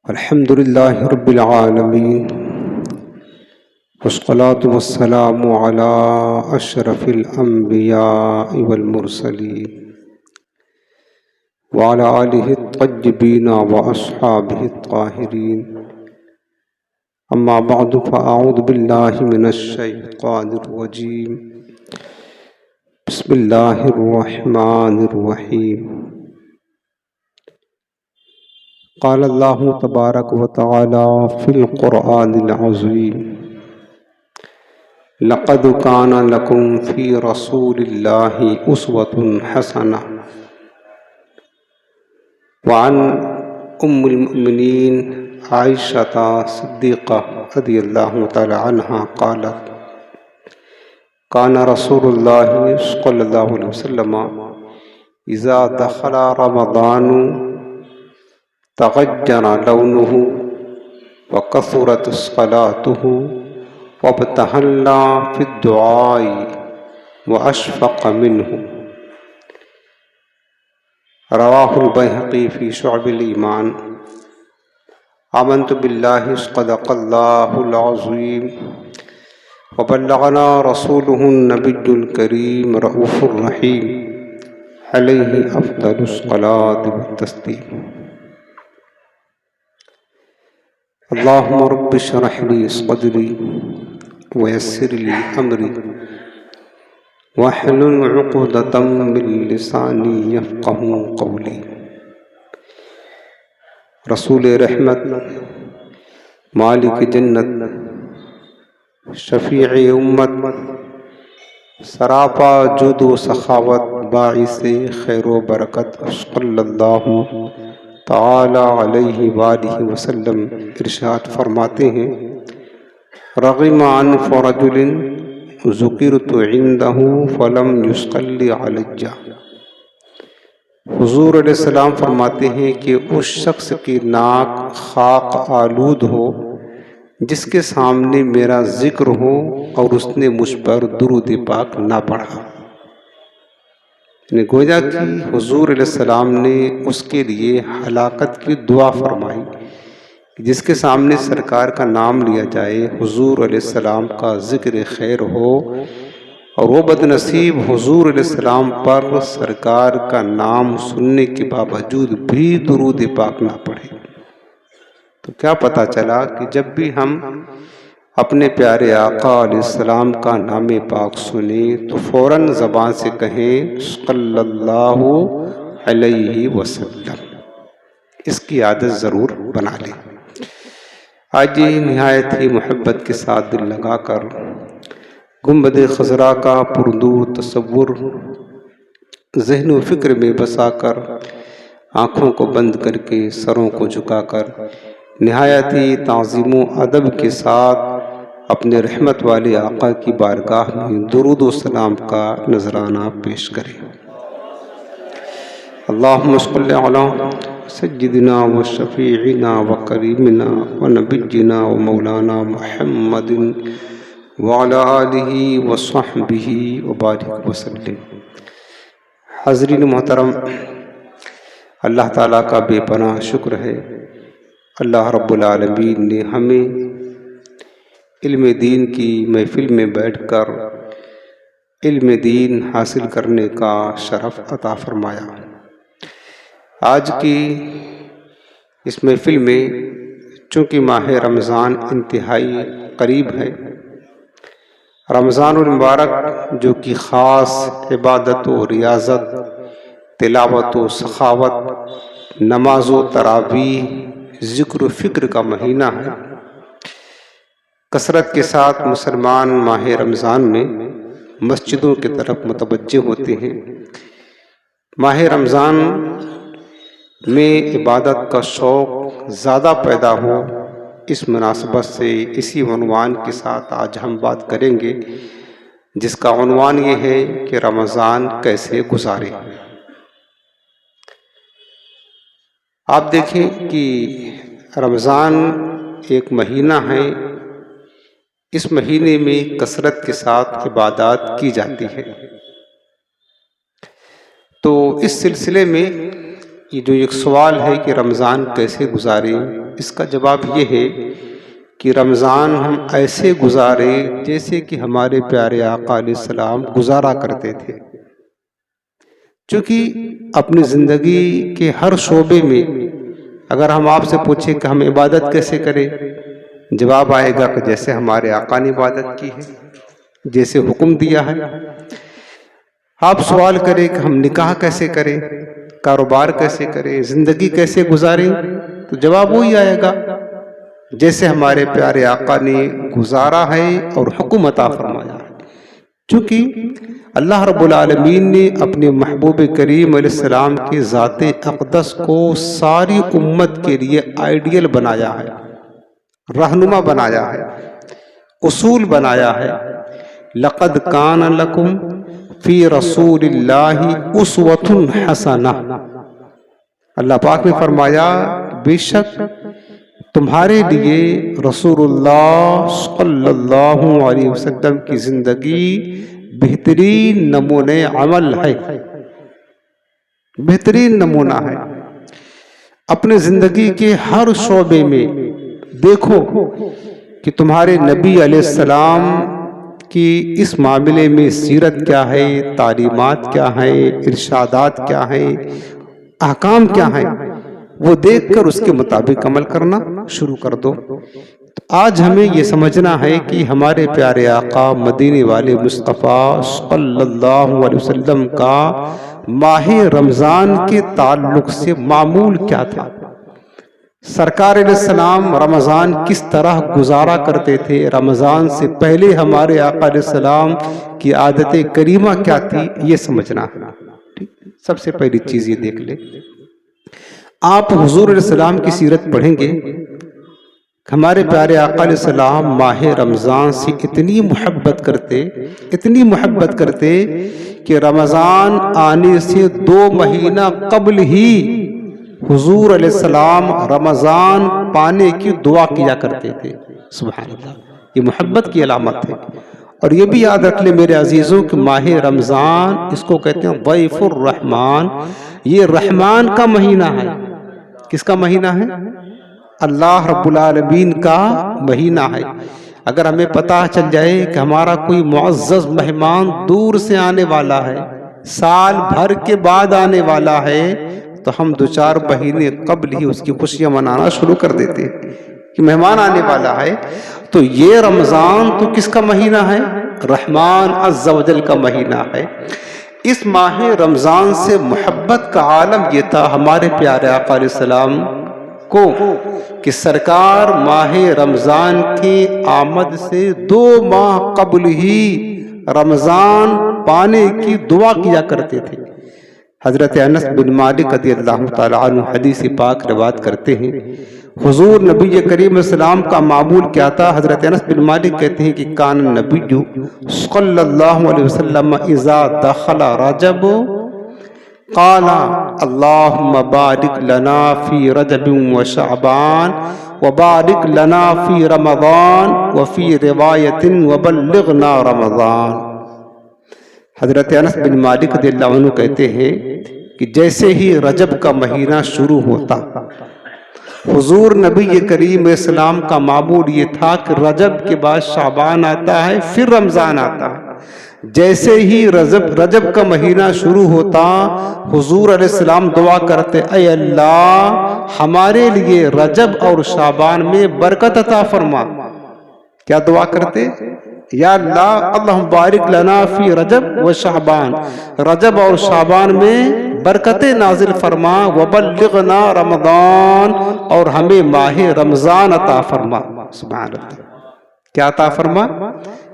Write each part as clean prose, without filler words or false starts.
الحمد لله رب العالمين والصلاة والسلام على أشرف الأنبياء والمرسلين وعلى آله الطيبين وأصحابه الطاهرين. أما بعد فأعوذ بالله من الشيطان الرجيم. بسم الله الرحمن الرحيم. قال الله تبارك وتعالى في القرآن العظيم: لقد كان لكم في رسول الله أسوة حسنة. وعن أم المؤمنين عائشة صديقة رضي الله تعالى عنها قالت: كان رسول الله صلى الله عليه وسلم إذا دخل رمضان تغير لونه وكثرت صلاته وابتهل في الدعاء وأشفق منه. رواه البيهقي في شعب الإيمان. آمنت بالله صدق الله العظيم وبلغنا رسوله النبي الكريم رؤوف الرحيم عليه أفضل الصلاة والتسليم. اللهم رب اشرح لي صدري ويسر لي أمري واحلل عقدة من لساني يفقهوا قولي. رسول رحمت، مالک جنت، شفیع امت، سراپا جود و سخاوت، باعث خیر و برکت صلی اللہ تعالی علیہ وآلہ وسلم ارشاد فرماتے ہیں: رغم عنف رجل ذکرت عنده فلم يصلی علی. حضور علیہ السلام فرماتے ہیں کہ اس شخص کی ناک خاک آلود ہو جس کے سامنے میرا ذکر ہو اور اس نے مجھ پر درود پاک نہ پڑھا. گویا کہ حضور علیہ السلام نے اس کے لیے ہلاکت کی دعا فرمائی. جس کے سامنے سرکار کا نام لیا جائے، حضور علیہ السلام کا ذکر خیر ہو، اور وہ بد نصیب حضور علیہ السلام پر سرکار کا نام سننے کے باوجود بھی درود پاک نہ پڑھے، تو کیا پتہ چلا کہ جب بھی ہم اپنے پیارے آقا علیہ السلام کا نام پاک سنیں تو فوراً زبان سے کہیں صلی اللہ علیہ وسلم. اس کی عادت ضرور بنا لیں. آج نہایت ہی محبت کے ساتھ دل لگا کر گنبد خضرا کا پردور تصور ذہن و فکر میں بسا کر، آنکھوں کو بند کر کے، سروں کو جھکا کر، نہایت ہی تعظیم و ادب کے ساتھ اپنے رحمت والے آقا کی بارگاہ میں درود و سلام کا نذرانہ پیش کریں. اللہم صلی علی سیدنا و شفیعنا و کریمنا و نبینا و مولانا محمد وعلی آلہ و صحبہ و بارک وسلم. حاضرین محترم، اللہ تعالیٰ کا بے پناہ شکر ہے. اللہ رب العالمین نے ہمیں علم دین کی محفل میں بیٹھ کر علم دین حاصل کرنے کا شرف عطا فرمایا. آج کی اس محفل میں چونکہ ماہ رمضان انتہائی قریب ہے، رمضان المبارک جو کہ خاص عبادت و ریاضت، تلاوت و سخاوت، نماز و تراویح، ذکر و فکر کا مہینہ ہے، کثرت کے ساتھ مسلمان ماہ رمضان میں مسجدوں کی طرف متوجہ ہوتے ہیں. ماہ رمضان میں عبادت کا شوق زیادہ پیدا ہو، اس مناسبت سے اسی عنوان کے ساتھ آج ہم بات کریں گے، جس کا عنوان یہ ہے کہ رمضان کیسے گزارے. آپ دیکھیں کہ رمضان ایک مہینہ ہے، اس مہینے میں کثرت کے ساتھ عبادات کی جاتی ہے. تو اس سلسلے میں یہ جو ایک سوال ہے کہ رمضان کیسے گزاریں، اس کا جواب یہ ہے کہ رمضان ہم ایسے گزارے جیسے کہ ہمارے پیارے آقا علیہ السلام گزارا کرتے تھے. چونکہ اپنی زندگی کے ہر شعبے میں اگر ہم آپ سے پوچھیں کہ ہم عبادت کیسے کریں، جواب آئے گا کہ جیسے ہمارے آقا نے عبادت کی ہے، جیسے حکم دیا ہے. آپ سوال کریں کہ ہم نکاح کیسے کریں، کاروبار کیسے کریں، زندگی کیسے گزاریں، تو جواب وہی آئے گا جیسے ہمارے پیارے آقا نے گزارا ہے اور حکم عطا فرمایا ہے. چونکہ اللہ رب العالمین نے اپنے محبوب کریم علیہ السلام کی ذات اقدس کو ساری امت کے لیے آئیڈیل بنایا ہے، رہنما بنایا ہے، اصول بنایا ہے. لقد کان لکم فی رسول اللہ اسوۃ حسنہ. اللہ پاک نے فرمایا بے شک تمہارے لیے رسول اللہ صلی اللہ علیہ وسلم کی زندگی بہترین نمونہ عمل ہے، بہترین نمونہ ہے. اپنے زندگی کے ہر شعبے میں دیکھو کہ تمہارے نبی علیہ السلام کی اس معاملے میں سیرت کیا ہے، تعلیمات کیا ہیں، ارشادات کیا ہیں، احکام کیا ہیں، وہ دیکھ کر اس کے مطابق عمل کرنا شروع کر دو. آج ہمیں یہ سمجھنا ہے کہ ہمارے پیارے آقا مدینے والے مصطفیٰ صلی اللہ علیہ وسلم کا ماہ رمضان کے تعلق سے معمول کیا تھا. سرکار علیہ السلام رمضان کس طرح گزارا کرتے تھے، رمضان سے پہلے ہمارے آقا علیہ السلام کی عادت کریمہ کیا تھی، یہ سمجھنا ہے. سب سے پہلی چیز یہ دیکھ لیں، آپ حضور علیہ السلام کی سیرت پڑھیں گے. ہمارے پیارے آقا علیہ السلام ماہ رمضان سے اتنی محبت کرتے کہ رمضان آنے سے 2 مہینہ قبل ہی حضور علیہ السلام رمضان پانے کی دعا کیا کرتے تھے. سبحان اللہ، یہ محبت کی علامت ہے. اور یہ بھی یاد رکھ لیں میرے عزیزوں کہ ماہ رمضان اس کو کہتے ہیں ضیف الرحمن. یہ رحمان کا مہینہ ہے. کس کا مہینہ ہے؟ اللہ رب العالمین کا مہینہ ہے. اگر ہمیں پتہ چل جائے کہ ہمارا کوئی معزز مہمان دور سے آنے والا ہے، سال بھر کے بعد آنے والا ہے، تو ہم 2-4 مہینے قبل ہی اس کی خوشیاں منانا شروع کر دیتے ہیں کہ مہمان آنے والا ہے. تو یہ رمضان تو کس کا مہینہ ہے؟ رحمان عز و جل کا مہینہ ہے. اس ماہ رمضان سے محبت کا عالم یہ تھا ہمارے پیارے آقا علیہ السلام کو کہ سرکار ماہ رمضان کی آمد سے 2 ماہ قبل ہی رمضان پانے کی دعا کیا کرتے تھے. حضرت انس بن مالک رضی اللہ تعالیٰ عنہ حدیث پاک روایت کرتے ہیں حضور نبی کریم علیہ السلام کا معمول کیا تھا. حضرت انس بن مالک کہتے ہیں کہ کان نبی صلی اللہ علیہ وسلم اذا دخل رجب قال اللهم بارک لنا فی رجب و شعبان وبارک لنا فی رمضان وفی روایت وبلغنا رمضان. حضرت انس بن مالک رضی اللہ عنہ کہتے ہیں کہ جیسے ہی رجب کا مہینہ شروع ہوتا، حضور نبی کریم علیہ السلام کا معمول یہ تھا کہ رجب کے بعد شعبان آتا ہے، پھر رمضان آتا ہے. جیسے ہی رجب کا مہینہ شروع ہوتا، حضور علیہ السلام دعا کرتے اے اللہ ہمارے لیے رجب اور شعبان میں برکت عطا فرما. کیا دعا کرتے؟ یا اللہ اللہم بارک لنا فی رجب و شعبان، رجب اور شعبان میں برکت نازل فرما، وبلغنا رمضان اور ہمیں ماہ رمضان عطا فرما. سبحان اللہ، کیا عطا فرما؟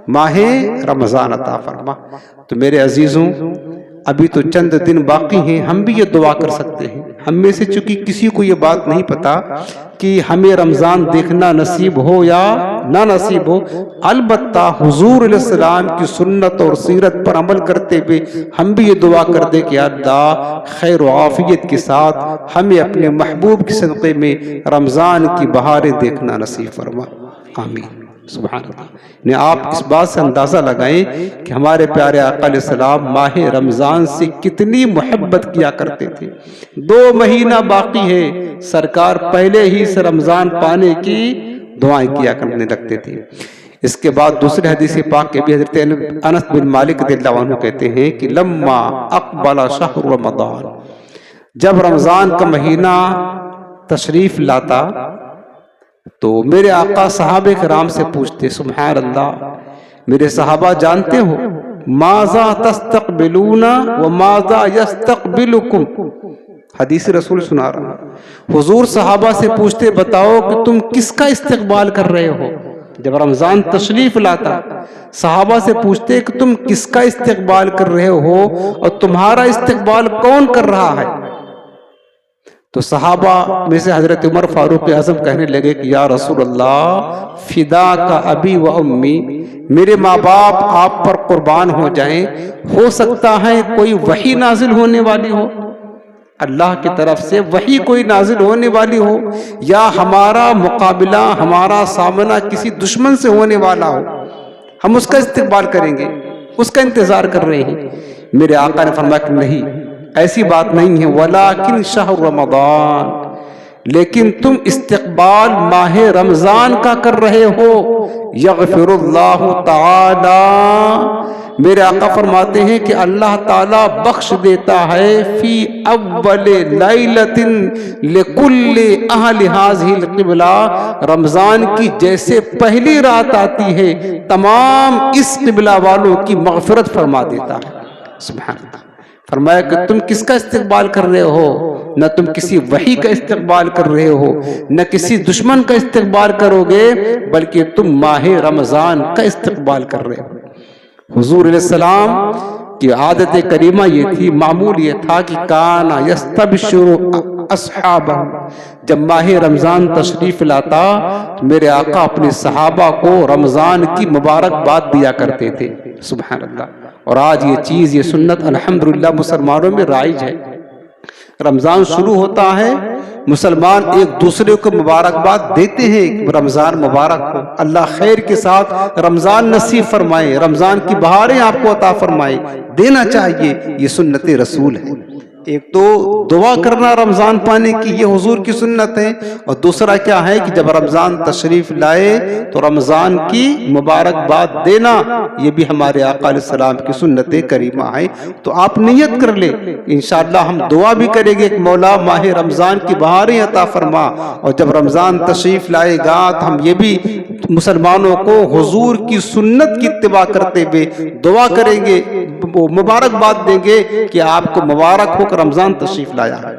ماہ رمضان عطا فرما. تو میرے عزیزوں ابھی تو چند دن باقی ہیں، ہم بھی یہ دعا کر سکتے ہیں. ہم میں سے چونکہ کسی کو یہ بات نہیں پتا کہ ہمیں رمضان دیکھنا نصیب ہو یا نہ نصیب ہو، البتہ حضور علیہ السلام کی سنت اور سیرت پر عمل کرتے ہوئے ہم بھی یہ دعا کر دیں کہ اللہ خیر و عافیت کے ساتھ ہمیں اپنے محبوب کے صدقے میں رمضان کی بہاریں دیکھنا نصیب فرما. آمین. سبحان اللہ۔ آپ اس بات سے اندازہ لگائیں کہ ہمارے پیارے آقا علیہ السلام ماہ رمضان سے کتنی محبت کیا کرتے تھے۔ 2 مہینہ باقی ہے، سرکار پہلے ہی سے رمضان پانے کی دعائیں کیا کرنے لگتے تھے۔ اس کے بعد دوسرے حدیث پاک کے بھی حضرت انس بن مالک رضی اللہ عنہ کہتے ہیں کہ لما اقبل شہر رمضان، جب رمضان کا مہینہ تشریف لاتا تو میرے آقا صحابہ کرام سے پوچھتے، سبحان اللہ میرے صحابہ جانتے ہو ماذا تستقبلون وماذا یستقبلکم، حدیث رسول سنا رہا، حضور صحابہ سے پوچھتے بتاؤ کہ تم کس کا استقبال کر رہے ہو۔ جب رمضان تشریف لاتا صحابہ سے پوچھتے کہ تم کس کا استقبال کر رہے ہو اور تمہارا استقبال کون کر رہا ہے، تو صحابہ میں سے حضرت عمر فاروق اعظم کہنے لگے کہ یا رسول اللہ فدا کا ابی و امی، میرے ماں باپ آپ پر قربان ہو جائیں، ہو سکتا ہے کوئی وحی نازل ہونے والی ہو، اللہ کی طرف سے وحی کوئی نازل ہونے والی ہو، یا ہمارا مقابلہ ہمارا سامنا کسی دشمن سے ہونے والا ہو، ہم اس کا استقبال کریں گے، اس کا انتظار کر رہے ہیں۔ میرے آقا نے فرمایا کہ نہیں، ایسی بات نہیں ہے، ولیکن شہر رمضان، لیکن تم استقبال ماہ رمضان کا کر رہے ہو، یغفر اللہ تعالی، میرے آقا فرماتے ہیں کہ اللہ تعالیٰ بخش دیتا ہے فی اول لیلۃ لکل اہل ھذہ القبلہ، رمضان کی جیسے پہلی رات آتی ہے تمام اس قبلہ والوں کی مغفرت فرما دیتا ہے۔ سبحان اللہ۔ فرمایا کہ تم کس کا استقبال کر رہے ہو، نہ تم کسی وحی کا استقبال کر رہے ہو، نہ کسی دشمن کا استقبال کرو گے، بلکہ تم ماہ رمضان کا استقبال کر رہے ہو۔ حضور علیہ السلام کی عادت کریمہ یہ تھی، معمول یہ تھا کہ کانا یستبشر اصحابہ، جب ماہ رمضان تشریف لاتا تو میرے آقا اپنے صحابہ کو رمضان کی مبارکباد دیا کرتے تھے۔ سبحان اللہ۔ اور آج یہ چیز، یہ سنت الحمدللہ مسلمانوں میں رائج ہے۔ رمضان شروع ہوتا ہے، مسلمان ایک دوسرے کو مبارکباد دیتے ہیں کہ رمضان مبارک ہو، اللہ خیر کے ساتھ رمضان نصیب فرمائے، رمضان کی بہاریں آپ کو عطا فرمائے، دینا چاہیے، یہ سنت رسول ہے۔ ایک تو دعا کرنا رمضان پانے کی، یہ حضور کی سنت ہے، اور دوسرا کیا ہے کہ جب رمضان تشریف لائے تو رمضان کی مبارکباد دینا، یہ بھی ہمارے آقا علیہ السلام کی سنت کریمہ ہے۔ تو آپ نیت کر لیں، انشاءاللہ ہم دعا بھی کریں گے کہ مولا ماہ رمضان کی بہاریں عطا فرما، اور جب رمضان تشریف لائے گا تو ہم یہ بھی مسلمانوں کو حضور کی سنت کی اتباع کرتے ہوئے دعا کریں گے، مبارکباد دیں گے کہ آپ کو مبارک ہو کر رمضان تشریف لایا ہے۔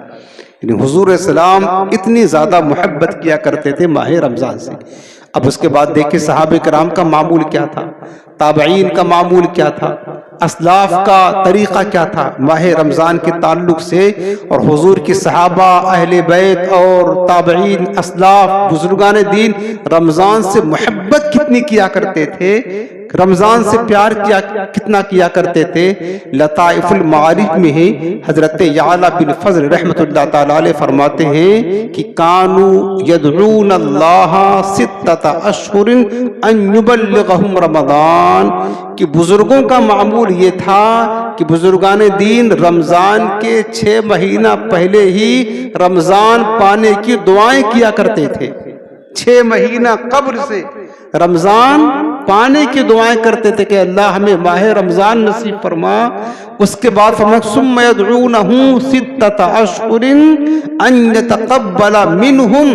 یعنی حضور علیہ السلام اتنی زیادہ محبت کیا کرتے تھے ماہ رمضان سے۔ اب اس کے بعد دیکھیں صحابہ کرام کا معمول کیا تھا، تابعین کا معمول کیا تھا، اسلاف کا طریقہ کیا تھا ماہ رمضان کے تعلق سے، اور حضور کی صحابہ، اہل بیت اور تابعین، اسلاف، بزرگان دین رمضان سے محبت کتنی کیا کرتے تھے، رمضان سے پیار کتنا کیا کرتے تھے۔ لطائف المعارف میں ہے، حضرت یعلا بن فضل رحمۃ اللہ تعالی علیہ فرماتے ہیں کہ کانوا یدعون اللہ ستۃ اشہر ان یبلغہم رمضان، کہ بزرگوں کا معمول یہ تھا کہ بزرگان دین رمضان کے 6 مہینہ پہلے ہی رمضان پانے کی دعائیں کیا کرتے تھے، 6 مہینہ قبل سے رمضان پانے کی دعائیں کرتے تھے کہ اللہ ہمیں ماہ رمضان نصیب فرما۔ اس کے بعد فرمایا ثم يدعونه 6 اشہر ان يتقبل منہم،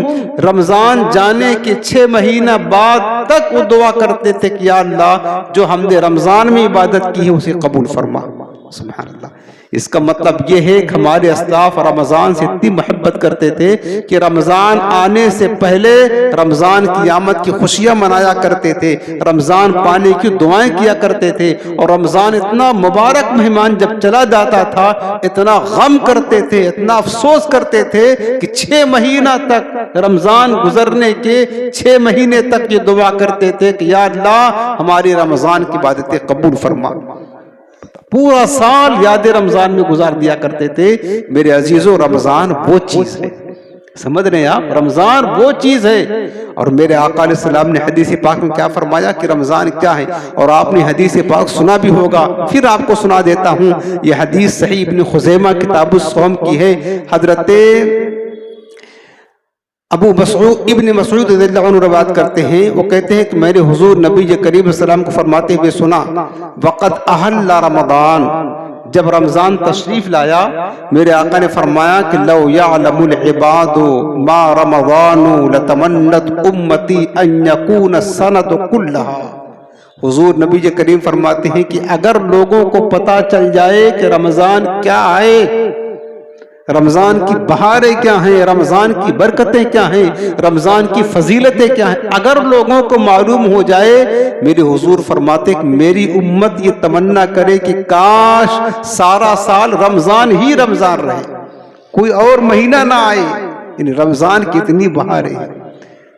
رمضان جانے کے 6 مہینہ بعد تک وہ دعا کرتے تھے کہ یا اللہ جو ہم نے رمضان میں عبادت کی ہے اسے قبول فرما۔ سبحان اللہ۔ اس کا مطلب یہ ہے کہ ہمارے اسلاف رمضان سے اتنی محبت کرتے تھے کہ رمضان آنے سے پہلے رمضان کی آمد کی خوشیاں منایا کرتے تھے، رمضان پانے کی دعائیں کیا کرتے تھے، اور رمضان اتنا مبارک مہمان جب چلا جاتا تھا اتنا غم کرتے تھے، اتنا افسوس کرتے تھے کہ 6 مہینہ تک رمضان گزرنے کے 6 مہینے تک یہ دعا کرتے تھے کہ یا اللہ ہماری رمضان کی عبادتیں قبول فرما۔ پورا سال یاد رمضان میں گزار دیا کرتے تھے۔ میرے عزیزو، رمضان وہ چیز ہے سمجھ رہے ہیں آپ؟ رمضان وہ چیز ہے. اور میرے آقا علیہ السلام نے حدیث پاک میں کیا فرمایا کہ رمضان کیا ہے، اور آپ نے حدیث پاک سنا بھی ہوگا، پھر آپ کو سنا دیتا ہوں. یہ حدیث صحیح ابن خزیمہ کتاب الصوم کی ہے. حضرت ابو مسعود ابن مسعود رضی اللہ عنہ روایت کرتے ہیں، وہ کہتے ہیں کہ میں نے حضور نبی کریم صلی اللہ علیہ وسلم کو فرماتے ہوئے سنا، وقت احل رمضان، جب رمضان تشریف لایا میرے آقا نے فرمایا کہ لو یعلم العباد ما رمضان لتمنت امتی ان یکون السنۃ کلھا. حضور نبی کریم فرماتے ہیں کہ اگر لوگوں کو پتا چل جائے کہ رمضان کیا ہے، رمضان کی بہاریں کیا ہیں، رمضان کی برکتیں کیا ہیں، رمضان کی فضیلتیں کیا ہیں، اگر لوگوں کو معلوم ہو جائے، میرے حضور فرماتے کہ میری امت یہ تمنا کرے کہ کاش سارا سال رمضان ہی رمضان رہے، کوئی اور مہینہ نہ آئے. یعنی رمضان کی اتنی بہاریں،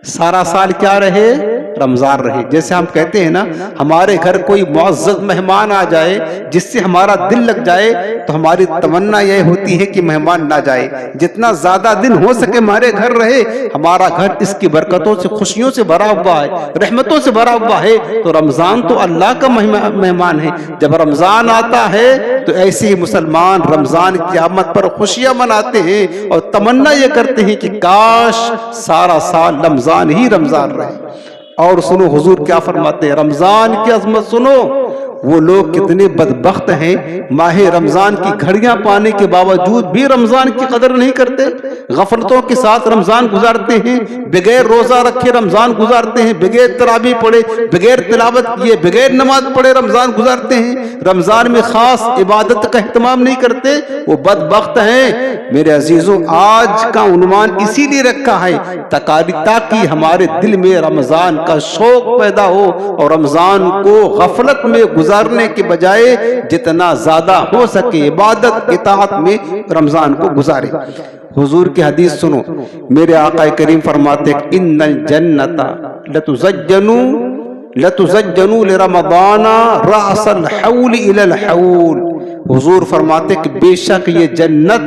سارا سال کیا رہے، رمضان رہے. جیسے ہم کہتے ہیں نا، ہمارے گھر کوئی معزز مہمان آ جائے جس سے ہمارا دل لگ جائے، تو ہماری تمنا یہ ہوتی ہے کہ مہمان نہ جائے، جتنا زیادہ دن ہو سکے ہمارے گھر رہے. ہمارا گھر اس کی برکتوں سے، خوشیوں سے بھرا ہوا ہے، رحمتوں سے بھرا ہوا ہے. تو رمضان تو اللہ کا مہمان ہے. جب رمضان آتا ہے تو ایسے ہی مسلمان رمضان کی آمد پر خوشیاں مناتے ہیں اور تمنا یہ کرتے ہیں کہ کاش سارا سال رمضان ہی رمضان رہے. اور سنو حضور کیا فرماتے ہیں، رمضان کی عظمت سنو. وہ لوگ کتنے بدبخت ہیں، ماہ رمضان کی گھڑیاں پانے کے باوجود بھی رمضان کی قدر نہیں کرتے، غفلتوں کے ساتھ رمضان گزارتے ہیں، بغیر روزہ رکھے رمضان گزارتے ہیں، بغیر تراویح پڑھے، بغیر تلاوت کیے، بغیر نماز پڑھے رمضان گزارتے ہیں، رمضان میں خاص عبادت کا اہتمام نہیں کرتے. وہ بدبخت ہیں. میرے عزیزوں، آج کا عنوان اسی لیے رکھا ہے تاکہ ہمارے دل میں رمضان کا شوق پیدا ہو اور رمضان کو غفلت میں گزارنے کے بجائے جتنا زیادہ ہو سکے عبادت اطاعت میں رمضان کو گزارے. حضور کی حدیث سنو، میرے آقا کریم فرماتے ہیں ان الجنت لتزجنوا لرمضان رأس الحول الى الحول. حضور فرماتے کہ بے شک یہ جنت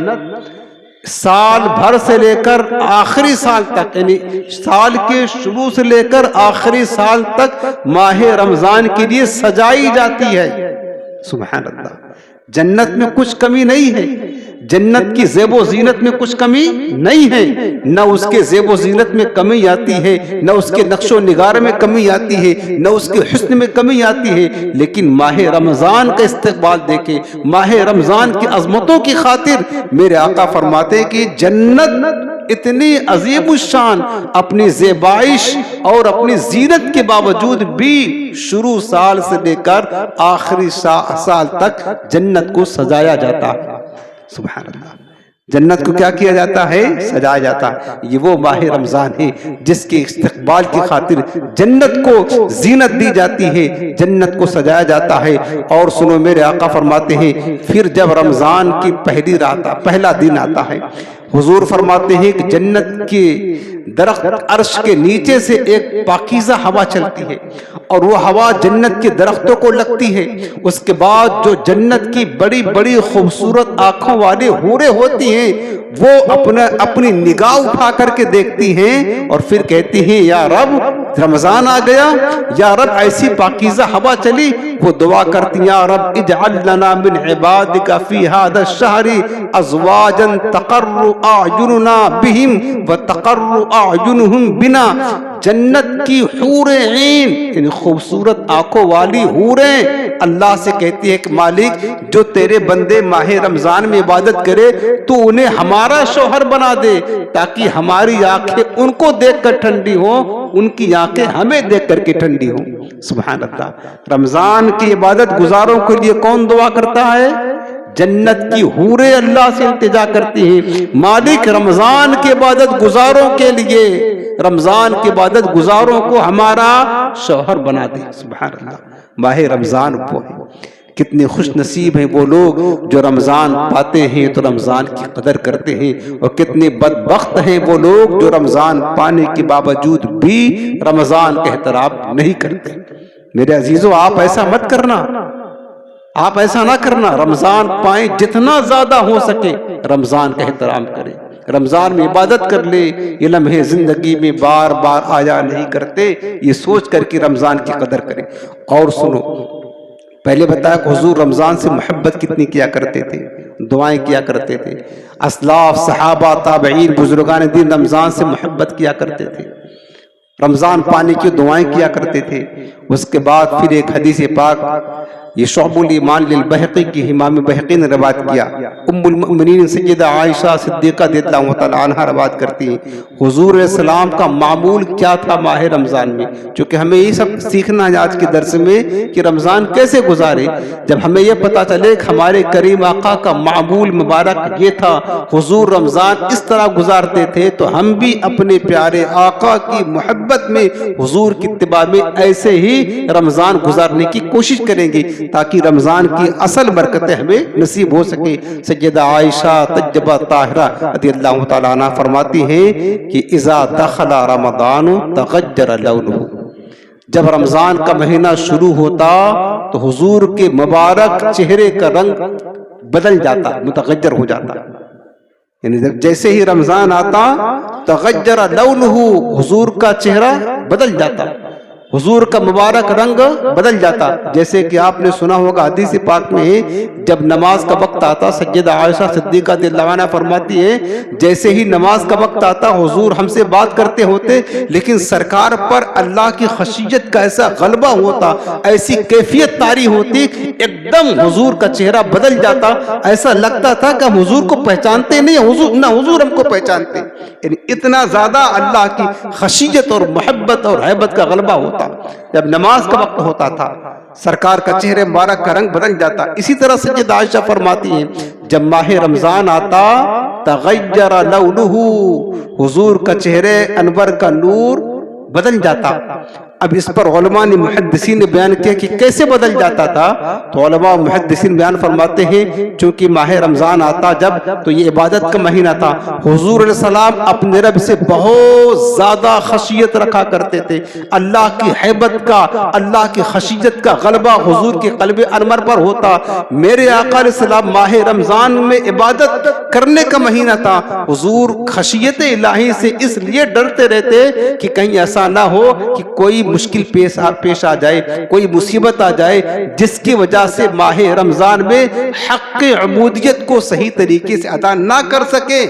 سال بھر سے لے کر آخری سال تک، یعنی سال کے شروع سے لے کر آخری سال تک ماہ رمضان کے لیے سجائی جاتی ہے. سبحان اللہ. جنت میں کچھ کمی نہیں ہے، جنت کی زیب و زینت میں کچھ کمی نہیں ہے، نہ اس کے زیب و زینت میں کمی آتی ہے، نہ اس کے نقش و نگار میں کمی آتی ہے، نہ اس کے حسن میں کمی آتی ہے. لیکن ماہ رمضان کا استقبال دیکھیں، ماہ رمضان کی عظمتوں کی خاطر میرے آقا فرماتے ہیں کہ جنت اتنی عظیم الشان اپنی زیبائش اور اپنی زینت کے باوجود بھی شروع سال سے لے کر آخری سال تک جنت کو سجایا جاتا ہے. سبحان اللہ. جنت کو کیا کیا جاتا ہے، سجایا جاتا ہے. یہ وہ ماہ رمضان ہے جس کے استقبال کی خاطر جنت کو زینت دی جاتی ہے، جنت کو سجایا جاتا ہے. اور سنو میرے آقا فرماتے ہیں پھر جب رمضان کی پہلی رات پہلا دن آتا ہے، حضور فرماتے ہیں کہ جنت کے درخت عرش کے نیچے سے ایک پاکیزہ ہوا چلتی ہے اور وہ ہوا جنت کے درختوں کو لگتی ہے. اس کے بعد جو جنت کی بڑی بڑی خوبصورت آنکھوں والے حوریں ہوتی ہیں وہ اپنی نگاہ اٹھا کر کے دیکھتی ہیں اور پھر کہتی ہیں یا رب رمضان آ گیا، یا رب ایسی پاکیزہ ہوا چلی. وہ دعا کرتی یا رب اجعل لنا من عبادک فی هذا الشہر ازواجا تقر اعیننا بہم وتقر اعینہم بنا. جنت کی حوریں عین یعنی خوبصورت آنکھوں والی حوریں اللہ سے کہتی ہے کہ مالک جو تیرے بندے ماہ رمضان میں عبادت کرے تو انہیں ہمارا شوہر بنا دے تاکہ ہماری آنکھیں ان کو دیکھ کر ٹھنڈی ہوں، ان کی آنکھیں ہمیں دیکھ کر کے ٹھنڈی ہوں. سبحان اللہ. رمضان کی عبادت گزاروں کے لیے کون دعا کرتا ہے؟ جنت کی حوریں اللہ سے التجا کرتی ہیں مالک رمضان کی عبادت گزاروں کے لیے، رمضان کی عبادت گزاروں کو ہمارا شوہر بنا دے. سبحان اللہ. ماہ رمضان وہ ہے. کتنے خوش نصیب ہیں وہ لوگ جو رمضان پاتے ہیں تو رمضان کی قدر کرتے ہیں، اور کتنے بدبخت ہیں وہ لوگ جو رمضان پانے کے باوجود بھی رمضان کا احترام نہیں کرتے. میرے عزیزوں آپ ایسا مت کرنا، آپ ایسا نہ کرنا. رمضان پائیں جتنا زیادہ ہو سکے رمضان کا احترام کریں، رمضان میں عبادت کر لے، یہ لمحے زندگی میں بار بار آیا نہیں کرتے، یہ سوچ کر کے رمضان کی قدر کریں۔ اور سنو، پہلے بتایا کہ حضور رمضان سے محبت کتنی کیا کرتے تھے، دعائیں کیا کرتے تھے۔ اسلاف، صحابہ، تابعین، بزرگان دین رمضان سے محبت کیا کرتے تھے، رمضان پانے کی دعائیں کیا کرتے تھے۔ اس کے بعد پھر ایک حدیث پاک، یہ شعب الایمان للبہقی کی امام بہقی نے روایت کیا، ام المؤمنین سیدہ عائشہ صدیقہ رضی اللہ تعالی عنہا روایت کرتی ہیں، حضور علیہ السلام کا معمول کیا تھا ماہ رمضان میں۔ چونکہ ہمیں یہ سب سیکھنا ہے آج کے درس میں کہ رمضان کیسے گزارے۔ جب ہمیں یہ پتا چلے کہ ہمارے کریم آقا کا معمول مبارک یہ تھا، حضور رمضان اس طرح گزارتے تھے، تو ہم بھی اپنے پیارے آقا کی محبت میں، حضور کی اتباع میں ایسے ہی رمضان گزارنے کی کوشش کریں گے تاکہ رمضان کی اصل برکتیں ہمیں نصیب ہو سکے۔ سیدہ عائشہ طیبہ طاہرہ رضی اللہ تعالیٰ عنہ فرماتی ہیں کہ اذا دخل رمضان تغیر لونہ، جب رمضان کا مہینہ شروع ہوتا تو حضور کے مبارک چہرے کا رنگ بدل جاتا، متغیر ہو جاتا، یعنی جیسے ہی رمضان آتا تغیر لونہ، حضور کا چہرہ بدل جاتا، حضور کا مبارک رنگ بدل جاتا۔ جیسے کہ آپ نے سنا ہوگا حدیث پاک میں، جب نماز کا وقت آتا، سیدہ عائشہ صدیقہ رضی اللہ عنہا فرماتی ہے، جیسے ہی نماز کا وقت آتا حضور ہم سے بات کرتے ہوتے، لیکن سرکار پر اللہ کی خشیت کا ایسا غلبہ ہوتا، ایسی کیفیت طاری ہوتی، ایک دم حضور کا چہرہ بدل جاتا، ایسا لگتا تھا کہ ہم حضور کو پہچانتے نہیں، نہ حضور ہم کو پہچانتے، یعنی اتنا زیادہ اللہ کی خشیت اور محبت اور ہیبت کا غلبہ ہوتا۔ جب نماز کا وقت ہوتا تھا سرکار کا چہرے مبارک کا رنگ بدل جاتا۔ اسی طرح سیدہ عائشہ فرماتی ہیں، جب ماہ رمضان آتا تغیر لونہ، حضور کا چہرے انور کا نور بدل جاتا۔ اب اس پر علماء نے محدثین نے بیان کیا کہ کیسے بدل جاتا تھا، تو علماء محدثین بیان فرماتے ہیں چونکہ ماہ رمضان آتا جب، تو یہ عبادت کا مہینہ تھا، حضور علیہ السلام اپنے رب سے بہت زیادہ خشیت رکھا کرتے تھے، اللہ کی ہیبت کا، اللہ کی خشیت کا غلبہ حضور کے قلب انور پر ہوتا۔ میرے آقا علیہ السلام ماہ رمضان میں عبادت کرنے کا مہینہ تھا، حضور خشیت الہی سے اس لیے ڈرتے رہتے کہ کہیں ایسا نہ ہو کہ کوئی مشکل پیش آ جائے، کوئی مصیبت آ جائے جس کی وجہ سے ماہ رمضان میں حق عبودیت کو صحیح طریقے سے ادا نہ کر سکے،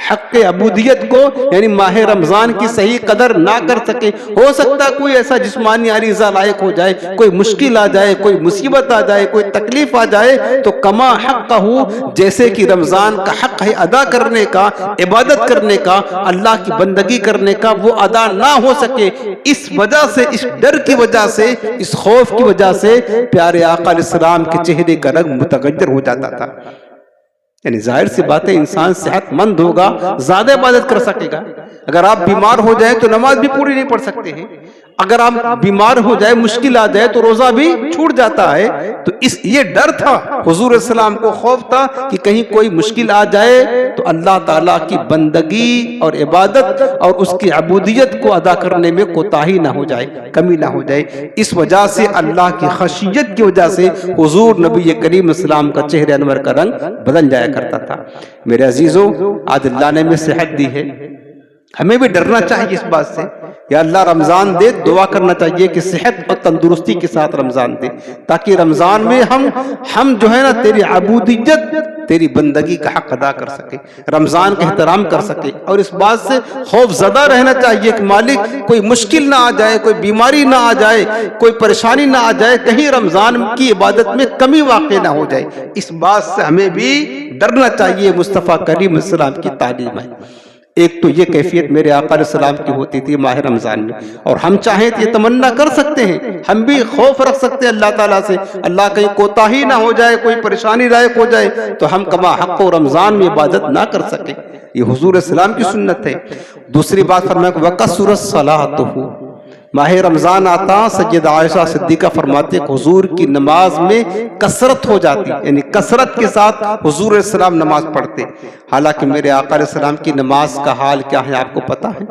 حق عبودیت کو یعنی ماہ رمضان کی صحیح قدر نہ کر سکے۔ ہو سکتا کوئی ایسا جسمانی عریضہ لائق ہو جائے، کوئی مشکل آ جائے، کوئی مصیبت آ جائے، کوئی تکلیف آ جائے، تو کما حق ہو، جیسے کہ رمضان کا حق ہے ادا کرنے کا، عبادت کرنے کا، اللہ کی بندگی کرنے کا، وہ ادا نہ ہو سکے، اس وجہ سے، اس ڈر کی وجہ سے، اس خوف کی وجہ سے پیارے آقا علیہ السلام کے چہرے کا رنگ متغیر ہو جاتا تھا۔ یعنی ظاہر سی بات ہے، انسان صحت مند ہوگا زیادہ عبادت کر سکے گا۔ اگر آپ بیمار ہو جائیں تو نماز بھی پوری نہیں پڑھ سکتے ہیں، اگر آپ بیمار ہو جائے، مشکل آ جائے تو روزہ بھی چھوٹ جاتا ہے۔ تو یہ ڈر تھا حضور علیہ السلام کو، خوف تھا کہ کہیں کوئی مشکل آ جائے تو اللہ تعالیٰ کی بندگی اور عبادت اور اس کی عبودیت کو ادا کرنے میں کوتاہی نہ ہو جائے، کمی نہ ہو جائے۔ اس وجہ سے اللہ کی خشیت کی وجہ سے حضور نبی کریم اسلام کا چہرے انور کا رنگ بدل جایا کرتا تھا۔ میرے عزیزوں، آج اللہ نے ہمیں صحت دی ہے، ہمیں بھی ڈرنا چاہیے اس بات سے، یا اللہ رمضان دے، دعا کرنا چاہیے کہ صحت اور تندرستی کے ساتھ رمضان دے، تاکہ رمضان میں ہم جو ہے نا تیری عبودیت، تیری بندگی کا حق ادا کر سکے، رمضان کا احترام کر سکے، اور اس بات سے خوف زدہ رہنا چاہیے کہ مالک کوئی مشکل نہ آ جائے، کوئی بیماری نہ آ جائے، کوئی پریشانی نہ آ جائے، کہیں رمضان کی عبادت میں کمی واقع نہ ہو جائے۔ اس بات سے ہمیں بھی ڈرنا چاہیے، مصطفیٰ کریم السلام کی تعلیم ہے۔ ایک تو یہ کیفیت میرے آقا علیہ السلام کی ہوتی تھی ماہ رمضان میں، اور ہم چاہیں تو یہ تمنا کر سکتے ہیں، ہم بھی خوف رکھ سکتے ہیں اللہ تعالیٰ سے، اللہ کہیں کوتاہی نہ ہو جائے، کوئی پریشانی لائق ہو جائے تو ہم کما حق و رمضان میں عبادت نہ کر سکیں۔ یہ حضور السلام کی سنت ہے۔ دوسری بات فرمایا کہ وَقَصُرَ الصَّلَاةُ، ماہ رمضان آتا سیدہ عائشہ صدیقہ فرماتے کہ حضور کی نماز میں کثرت ہو جاتی، یعنی کثرت کے ساتھ حضور علیہ السلام نماز پڑھتے۔ حالانکہ میرے آقا علیہ السلام کی نماز کا حال کیا ہے آپ کو پتا ہے؟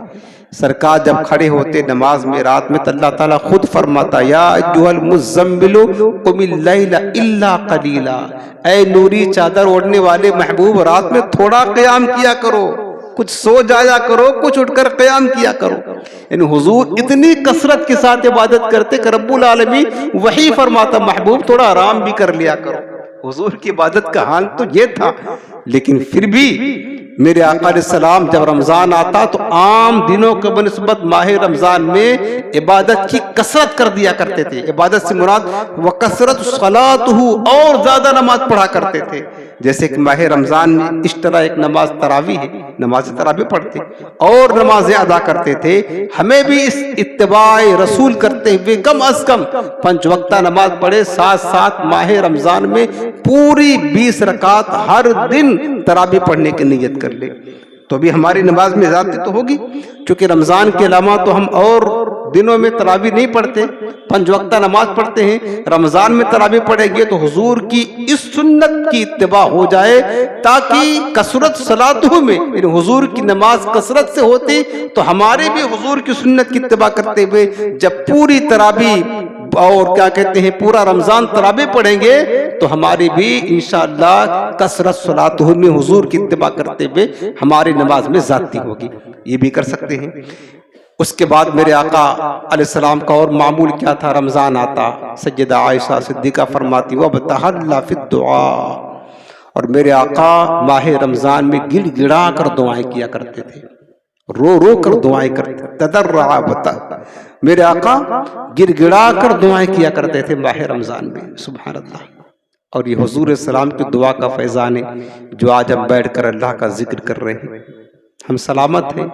سرکار جب کھڑے ہوتے نماز میں رات میں تو اللہ تعالیٰ خود فرماتا، یا ایھا المزمل قم اللیل الا قلیلا، اے نوری چادر اوڑھنے والے محبوب، رات میں تھوڑا قیام کیا کرو، کچھ سو جایا کرو، کچھ اٹھ کر قیام کیا کرو. یعنی حضور اتنی کثرت کے ساتھ عبادت کرتے کہ رب العالمین وہی فرماتا محبوب تھوڑا آرام بھی کر لیا کرو. حضور کی عبادت کا حال تو یہ تھا. لیکن پھر بھی میرے آقا علیہ السلام جب رمضان آتا تو عام دنوں کے بنسبت ماہ رمضان میں عبادت کی کثرت کر دیا کرتے تھے. عبادت سے مراد وَكَثْرَتُ صَلَاتُهُ، اور زیادہ نماز پڑھا کرتے تھے. جیسے کہ ماہ رمضان میں اس طرح ایک نماز تراویح ہے، نماز تراویح پڑھتے اور نمازیں ادا کرتے تھے. ہمیں بھی اس اتباع رسول کرتے ہوئے کم از کم 5 وقتہ نماز پڑھے، ساتھ ساتھ ماہ رمضان میں پوری 20 رکعت ہر دن تراویح پڑھنے کی نیت کر لے تو بھی ہماری نماز میں زیادتی تو ہوگی. چونکہ رمضان کے علاوہ تو ہم اور دنوں میں تراویح نہیں پڑھتے، 5 وقتہ نماز پڑھتے ہیں. رمضان میں تراویح پڑھیں گے تو حضور کی اس سنت کی اتباع ہو جائے تاکہ کثرت صلاتہ میں، یعنی حضور کی نماز کثرت سے ہوتی تو ہمارے بھی حضور کی سنت کی اتباع کرتے ہوئے جب پوری تراویح اور کیا کہتے ہیں پورا رمضان تراویح پڑھیں گے تو ہماری بھی انشاءاللہ کثرت صلاتہ میں حضور کی اتباع کرتے ہوئے ہماری نماز میں زیادتی ہوگی. یہ بھی کر سکتے ہیں. اس کے بعد میرے آقا علیہ السلام کا اور معمول کیا تھا؟ رمضان آتا سیدہ عائشہ صدیقہ فرماتی وَبْتَحَلَّ فِي الدُّعَاء، اور میرے آقا ماہ رمضان میں گڑ گڑا کر دعائیں کیا کرتے تھے، رو رو کر دعائیں کرتے تضرع میرے آقا گڑ گڑا کر دعائیں کیا کرتے تھے ماہ رمضان میں. سبحان اللہ. اور یہ حضور السلام کی دعا کا فیضان ہے جو آج ہم بیٹھ کر اللہ کا ذکر کر رہے ہیں. ہم سلامت ہیں،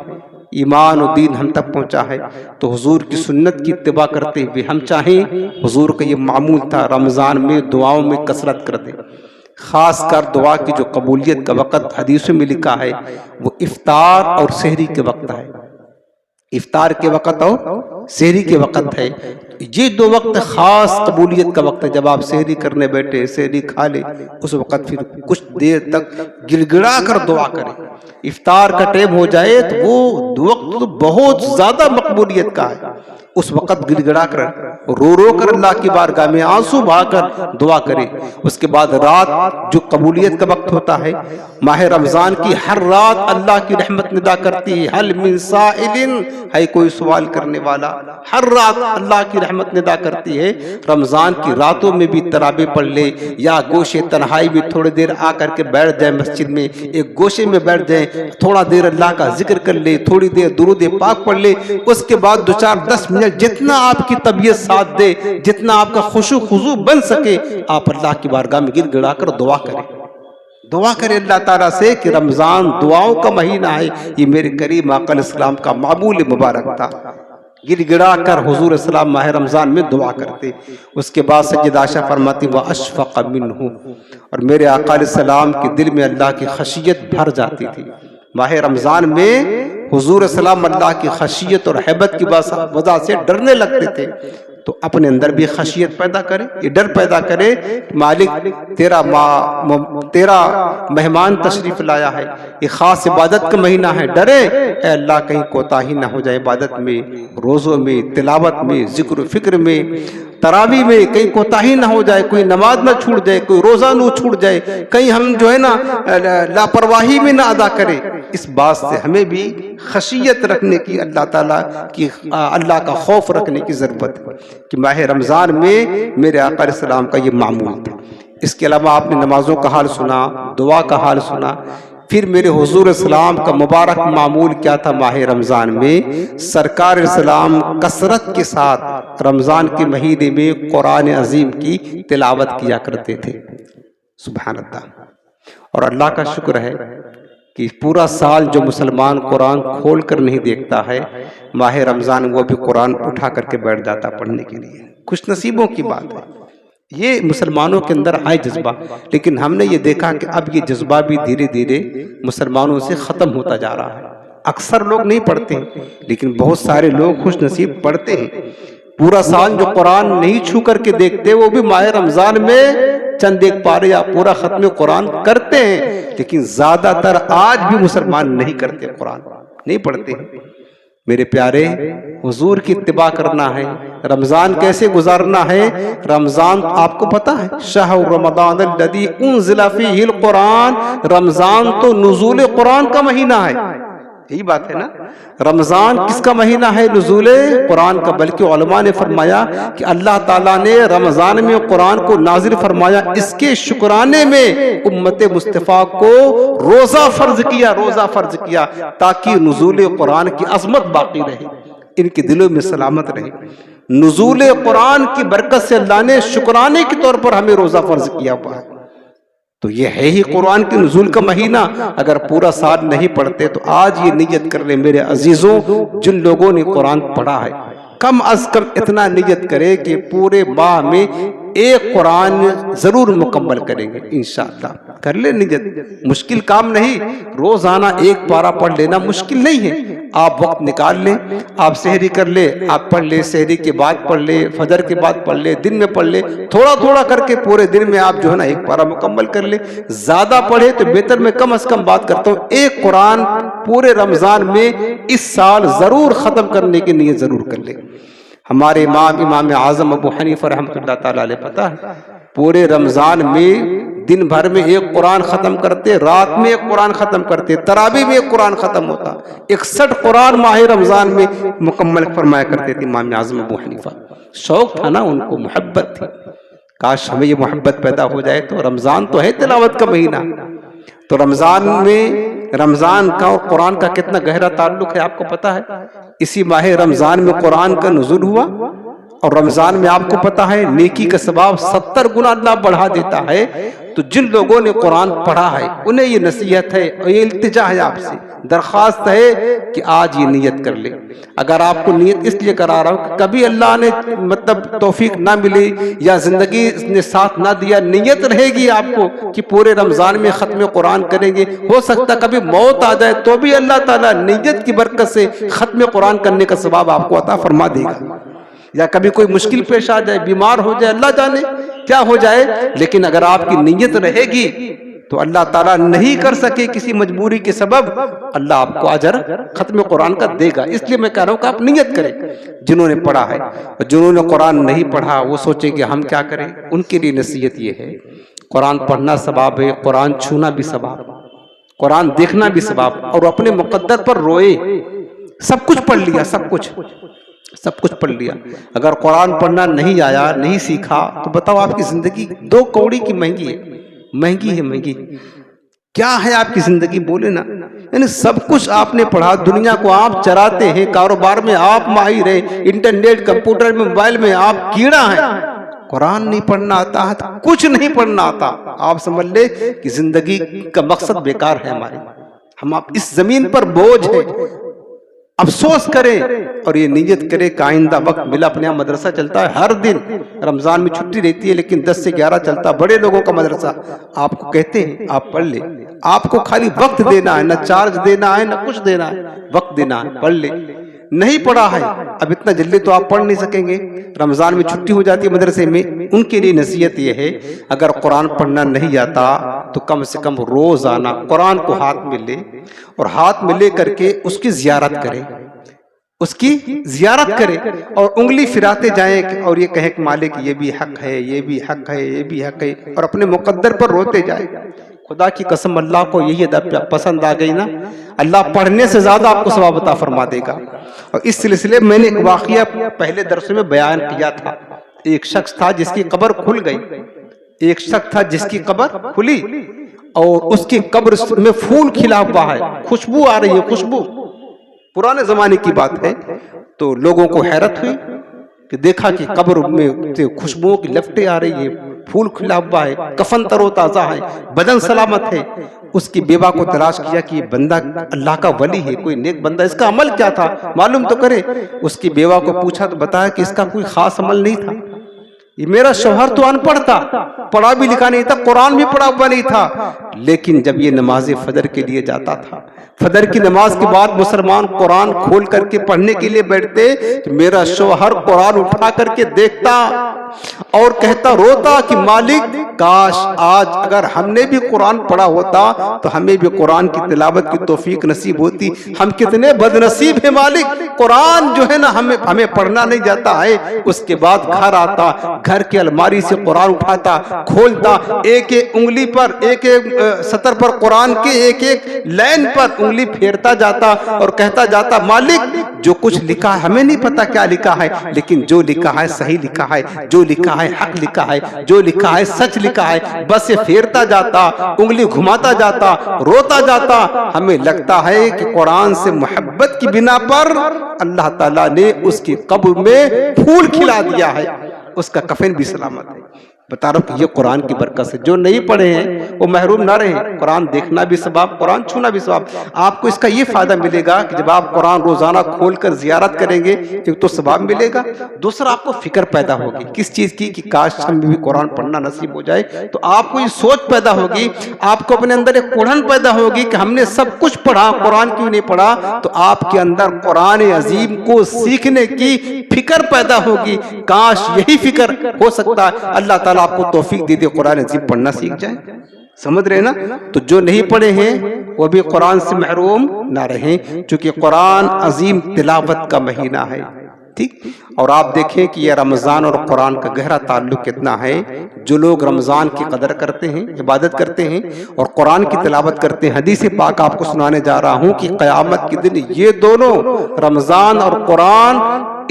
ایمان و دین ہم تک پہنچا ہے تو حضور کی سنت کی اتباع کرتے ہوئے ہم چاہیں. حضور کا یہ معمول تھا رمضان میں دعاؤں میں کثرت کرتے، خاص کر دعا کی جو قبولیت کا وقت حدیثوں میں لکھا ہے وہ افطار اور سحری کے وقت ہے. افطار کے وقت اور سحری کے وقت ہے. یہ 2 وقت خاص قبولیت کا وقت ہے. جب آپ سحری کرنے بیٹھے، سحری کھا لے، اس وقت پھر کچھ دیر تک گڑ گڑا کر دعا کریں. افطار کا ٹائم ہو جائے تو وہ وقت بہت زیادہ مقبولیت کا ہے. اس وقت گڑ گڑا کر رو رو کر اللہ کی بارگاہ میں آنسو بہا کر دعا کرے. اس کے بعد رات جو قبولیت کا وقت ہوتا ہے، ماہ رمضان کی ہر رات اللہ کی رحمت ندا کرتی ہے. حل من سائل، ہے کوئی سوال کرنے والا. ہر رات اللہ کی رحمت ندا کرتی ہے. رمضان کی راتوں میں بھی تراویح پڑھ لے یا گوشے تنہائی میں تھوڑی دیر آ کر کے بیٹھ جائے، مسجد میں ایک گوشے میں بیٹھ جائیں، تھوڑا دیر اللہ کا ذکر کر لے، تھوڑی دیر درود پاک پڑھ لے. اس کے بعد 2-4-10 منٹ جتنا آپ کی طبیعت ساتھ دے، جتنا آپ کا خشوع خضوع بن سکے، آپ اللہ کی بارگاہ میں گڑ گڑا کر دعا کریں. دعا کرے اللہ تعالیٰ سے کہ رمضان دعاؤں کا مہینہ ہے. یہ میرے کریم آقا علیہ السلام کا معمول مبارک تھا. گڑ گڑا کر حضور السلام ماہ رمضان میں دعا کرتے. اس کے بعد سیدہ عائشہ فرماتی وَأَشْفَقَ مِنْهُ، اور میرے آقا علیہ السلام کے دل میں اللہ کی خشیت بھر جاتی تھی. ماہ رمضان میں حضور السلام اللہ کی خشیت اور حیبت کی وجہ سے ڈرنے لگتے تھے. تو اپنے اندر بھی خشیت پیدا کرے، یہ ڈر پیدا کرے مالک تیرا مہمان تشریف لایا ہے، یہ خاص عبادت کا مہینہ ہے. ڈرے اے اللہ کہیں کوتاہی نہ ہو جائے عبادت میں، روزوں میں، تلاوت میں، ذکر و فکر میں، تراویح میں کہیں کوتاہی نہ ہو جائے، کوئی نماز نہ چھوٹ جائے، کوئی روزہ نہ چھوٹ جائے، کہیں ہم جو ہے نا لاپرواہی میں نہ ادا کرے. اس بات سے ہمیں بھی خشیت رکھنے کی، اللہ تعالیٰ کی، اللہ کا خوف رکھنے کی ضرورت ہے کہ ماہ رمضان میں میرے آقا علیہ السلام کا یہ معمول تھا. اس کے علاوہ آپ نے نمازوں کا حال سنا، دعا کا حال سنا. پھر میرے حضور السلام کا مبارک معمول کیا تھا؟ ماہ رمضان میں سرکار السلام کثرت کے ساتھ رمضان کے مہینے میں قرآن عظیم کی تلاوت کیا کرتے تھے. سبحان اللہ. اور اللہ کا شکر ہے کہ پورا سال جو مسلمان قرآن کھول کر نہیں دیکھتا ہے، ماہ رمضان وہ بھی قرآن اٹھا کر کے بیٹھ جاتا پڑھنے کے لیے. خوش نصیبوں کی بات ہے. یہ مسلمانوں کے اندر آئے جذبہ، لیکن ہم نے یہ دیکھا کہ اب یہ جذبہ بھی دھیرے دھیرے مسلمانوں سے ختم ہوتا جا رہا ہے. اکثر لوگ نہیں پڑھتے ہیں لیکن بہت سارے لوگ خوش نصیب پڑھتے ہیں. پورا سال جو قرآن نہیں چھو کر کے دیکھتے وہ بھی ماہ رمضان میں چند ایک پارے یا پورا ختم قرآن کرتے ہیں. لیکن زیادہ تر آج بھی مسلمان نہیں کرتے، قرآن نہیں پڑھتے ہیں. میرے پیارے، حضور کی اتباع کرنا ہے. رمضان کیسے گزارنا ہے؟ رمضان آپ کو پتا ہے شہر رمضان الذی انزل فیہ القرآن، رمضان تو نزول قرآن کا مہینہ ہے. یہی بات ہے نا. رمضان کس کا مہینہ ہے نزول قرآن کا؟ بلکہ علماء نے فرمایا کہ اللہ تعالیٰ نے رمضان میں قرآن کو نازل فرمایا، اس کے شکرانے میں امت مصطفیٰ کو روزہ فرض کیا تاکہ نزول قرآن کی عظمت باقی رہے، ان کے دلوں میں سلامت رہے. نزول قرآن کی برکت سے اللہ نے شکرانے کے طور پر ہمیں روزہ فرض کیا ہوا ہے. تو یہ ہے ہی قرآن کے نزول کا مہینہ. اگر پورا سال نہیں پڑھتے تو آج یہ نیت کر لیں میرے عزیزوں، جن لوگوں نے قرآن پڑھا ہے کم از کم اتنا نیت کرے کہ پورے ماہ میں ایک قرآن ضرور مکمل کریں گے انشاءاللہ. کر لیں نیت، مشکل کام نہیں. روزانہ ایک پارہ پڑھ لینا مشکل نہیں ہے. آپ وقت نکال لیں، آپ سحری کر لیں، آپ پڑھ لیں، سحری کے بعد پڑھ لیں، فجر کے بعد پڑھ لیں، دن میں پڑھ لیں، تھوڑا تھوڑا کر کے پورے دن میں آپ جو ہے نا ایک پارہ مکمل کر لیں. زیادہ پڑھے تو بہتر. میں کم از کم بات کرتا ہوں ایک قرآن پورے رمضان میں اس سال ضرور ختم کرنے کی نیت ضرور کر لیں. ہمارے امام اعظم ابو حنیفہ رحمۃ اللہ تعالی علیہ پتہ ہے پورے رمضان میں دن بھر میں ایک قرآن ختم کرتے، رات میں ایک قرآن ختم کرتے، تراویح میں ایک قرآن ختم ہوتا. 61 قرآن ماہ رمضان میں مکمل فرمایا کرتے تھے امام اعظم ابو حنیفہ. شوق تھا نا ان کو، محبت تھی. کاش ہمیں یہ محبت پیدا ہو جائے. تو رمضان تو ہے تلاوت کا مہینہ. تو رمضان کا اور قرآن کا کتنا گہرا تعلق ہے آپ کو پتا ہے. اسی ماہ رمضان میں قرآن کا نزول ہوا، اور رمضان میں آپ کو پتا ہے نیکی کا ثواب 70 گنا اللہ بڑھا دیتا ہے. تو جن لوگوں نے قرآن پڑھا ہے انہیں یہ نصیحت ہے اور یہ التجا ہے، آپ سے درخواست ہے کہ آج یہ نیت کر لیں. اگر آپ کو نیت اس لیے کرا رہا ہوں کہ کبھی اللہ نے توفیق نہ ملی یا زندگی نے ساتھ نہ دیا، نیت رہے گی آپ کو کہ پورے رمضان میں ختم قرآن کریں گے. ہو سکتا کبھی موت آ جائے تو بھی اللہ تعالیٰ نیت کی برکت سے ختم قرآن کرنے کا ثواب آپ کو عطا فرما دے گا. یا کبھی کوئی مشکل پیش آ جائے، بیمار ہو جائے، اللہ جانے کیا ہو جائے، لیکن اگر آپ کی نیت رہے گی تو اللہ تعالیٰ نہیں کر سکے کسی مجبوری کے سبب، اللہ آپ کو اجر ختم قرآن کا دے گا. اس لیے میں کہہ رہا ہوں کہ آپ نیت کریں. جنہوں نے پڑھا ہے اور جنہوں نے قرآن نہیں پڑھا وہ سوچیں کہ ہم کیا کریں، ان کے لیے نصیحت یہ ہے قرآن پڑھنا ثواب ہے، قرآن چھونا بھی ثواب، قرآن دیکھنا بھی ثواب. اور اپنے مقدر پر روئے. سب کچھ پڑھ لیا، سب کچھ پڑھ لیا، اگر قرآن پڑھنا نہیں آیا، نہیں سیکھا تو بتاؤ آپ کی زندگی 2 کوڑی کی مہنگی ہے. کیا ہے آپ کی زندگی؟ بولے نا. یعنی سب کچھ آپ نے پڑھا، دنیا کو آپ چراتے ہیں، کاروبار میں آپ ماہر ہیں، انٹرنیٹ، کمپیوٹر میں، موبائل میں آپ کیڑا ہیں. قرآن نہیں پڑھنا آتا ہے، کچھ نہیں پڑھنا آتا، آپ سمجھ لے کہ زندگی کا مقصد بیکار ہے ہماری. ہم آپ اس زمین پر بوجھ ہیں. افسوس کریں اور یہ نیت کرے کہ آئندہ وقت ملا. اپنے یہاں مدرسہ چلتا ہے ہر دن، رمضان میں چھٹی رہتی ہے لیکن 10 سے 11 چلتا، بڑے لوگوں کا مدرسہ. آپ کو کہتے ہیں آپ پڑھ لیں، آپ کو خالی وقت دینا ہے، نہ چارج دینا ہے نہ کچھ دینا ہے، وقت دینا ہے، پڑھ لیں. نہیں پڑھا ہے اب اتنا جلدی تو آپ پڑھ نہیں سکیں گے. رمضان میں چھٹی ہو جاتی ہے مدرسے میں. ان کے لیے نصیحت یہ ہے اگر قرآن پڑھنا نہیں آتا تو کم سے کم روزانہ قرآن کو ہاتھ میں لے، اور ہاتھ میں لے کر کے اس کی زیارت کرے، اور انگلی پھراتے جائیں اور یہ کہے کہ مالک یہ بھی حق ہے، یہ بھی حق ہے، یہ بھی حق ہے، اور اپنے مقدر پر روتے جائے. خدا کی قسم اللہ کو یہی ادب پسند آ گئی نا، اللہ پڑھنے سے زیادہ آپ کو ثواب عطا فرما دے گا. اور اس سلسلے میں نے ایک واقعہ پہلے درس میں بیان کیا تھا. ایک شخص تھا جس کی قبر کھل گئی، اور اس کی قبر میں پھول کھلا ہوا ہے، خوشبو آ رہی ہے، خوشبو. پرانے زمانے کی بات ہے. تو لوگوں کو حیرت ہوئی کہ دیکھا کہ قبر میں خوشبوؤں کی لپٹیں آ رہی ہیں، پھول کھلا ہوا ہے، کفن تر و تازہ ہے، بدن سلامت ہے. اس کی بیوہ کو تلاش کیا کہ یہ بندہ اللہ کا ولی ہے، کوئی نیک بندہ، اس کا عمل کیا تھا معلوم تو کرے. اس کی بیوہ کو پوچھا تو بتایا کہ اس کا کوئی خاص عمل نہیں تھا. یہ میرا شوہر تو ان پڑھ تھا، پڑھا بھی لکھا نہیں تھا، قرآن بھی پڑھا ہوا نہیں تھا، لیکن جب یہ نماز فجر کے لیے جاتا تھا، فجر کی نماز کے بعد مسلمان قرآن کھول کر کے پڑھنے کے لیے بیٹھتے تو میرا شوہر قرآن اٹھا کر کے دیکھتا اور کہتا روتا کہ مالک کاش آج اگر ہم نے بھی قرآن پڑھا ہوتا تو ہمیں بھی قرآن کی تلاوت کی توفیق نصیب ہوتی. ہم کتنے بد نصیب ہیں مالک, قرآن جو ہے نا ہمیں پڑھنا نہیں جاتا ہے. اس کے بعد گھر آتا, گھر کے الماری سے قرآن اٹھاتا, کھولتا, ایک ایک انگلی پر, ایک ایک سطر پر قرآن کے ایک ایک لائن پر انگلی پھیرتا جاتا اور کہتا جاتا مالک جو کچھ لکھا ہے ہمیں نہیں پتا کیا لکھا ہے, لیکن جو لکھا ہے صحیح لکھا ہے, جو لکھا ہے حق لکھا ہے, جو لکھا ہے سچ لکھا ہے. بس یہ پھیرتا جاتا, انگلی گھماتا جاتا, روتا جاتا. ہمیں لگتا ہے کہ قرآن سے محبت کی بنا پر اللہ تعالیٰ نے اس کی قبر میں پھول کھلا دیا ہے, اس کا کفن بھی سلامت ہے. بتا رہا ہوں کہ یہ قرآن کی برکت سے. جو نہیں پڑھے ہیں وہ محروم نہ رہے. قرآن دیکھنا بھی ثواب, قرآن چھونا بھی ثواب. آپ کو اس کا یہ فائدہ ملے گا کہ جب آپ قرآن روزانہ کھول کر زیارت کریں گے ایک تو ثواب ملے گا, دوسرا آپ کو فکر پیدا ہوگی کس چیز کی کہ کاش ہم بھی قرآن پڑھنا نصیب ہو جائے. تو آپ کو یہ سوچ پیدا ہوگی, آپ کو اپنے اندر ایک اڑھن پیدا ہوگی کہ ہم نے سب کچھ پڑھا, قرآن کیوں نہیں پڑھا. تو آپ کے اندر قرآن عظیم کو سیکھنے کی فکر پیدا ہوگی. کاش یہی فکر ہو سکتا ہے اللہ تعالیٰ آپ کو توفیق دے دے قرآن عظیم پڑھنا سیکھ جائیں. سمجھ رہے نا. تو جو نہیں پڑھے ہیں وہ بھی قرآن سے محروم نہ رہیں, چونکہ قرآن عظیم تلاوت کا مہینہ ہے. ٹھیک. اور آپ دیکھیں کہ یہ رمضان اور قرآن کا گہرا تعلق کتنا ہے. جو لوگ رمضان کی قدر کرتے ہیں, عبادت کرتے ہیں اور قرآن کی تلاوت کرتے ہیں, حدیث پاک آپ کو سنانے جا رہا ہوں کہ قیامت کے دن یہ دونوں رمضان اور قرآن,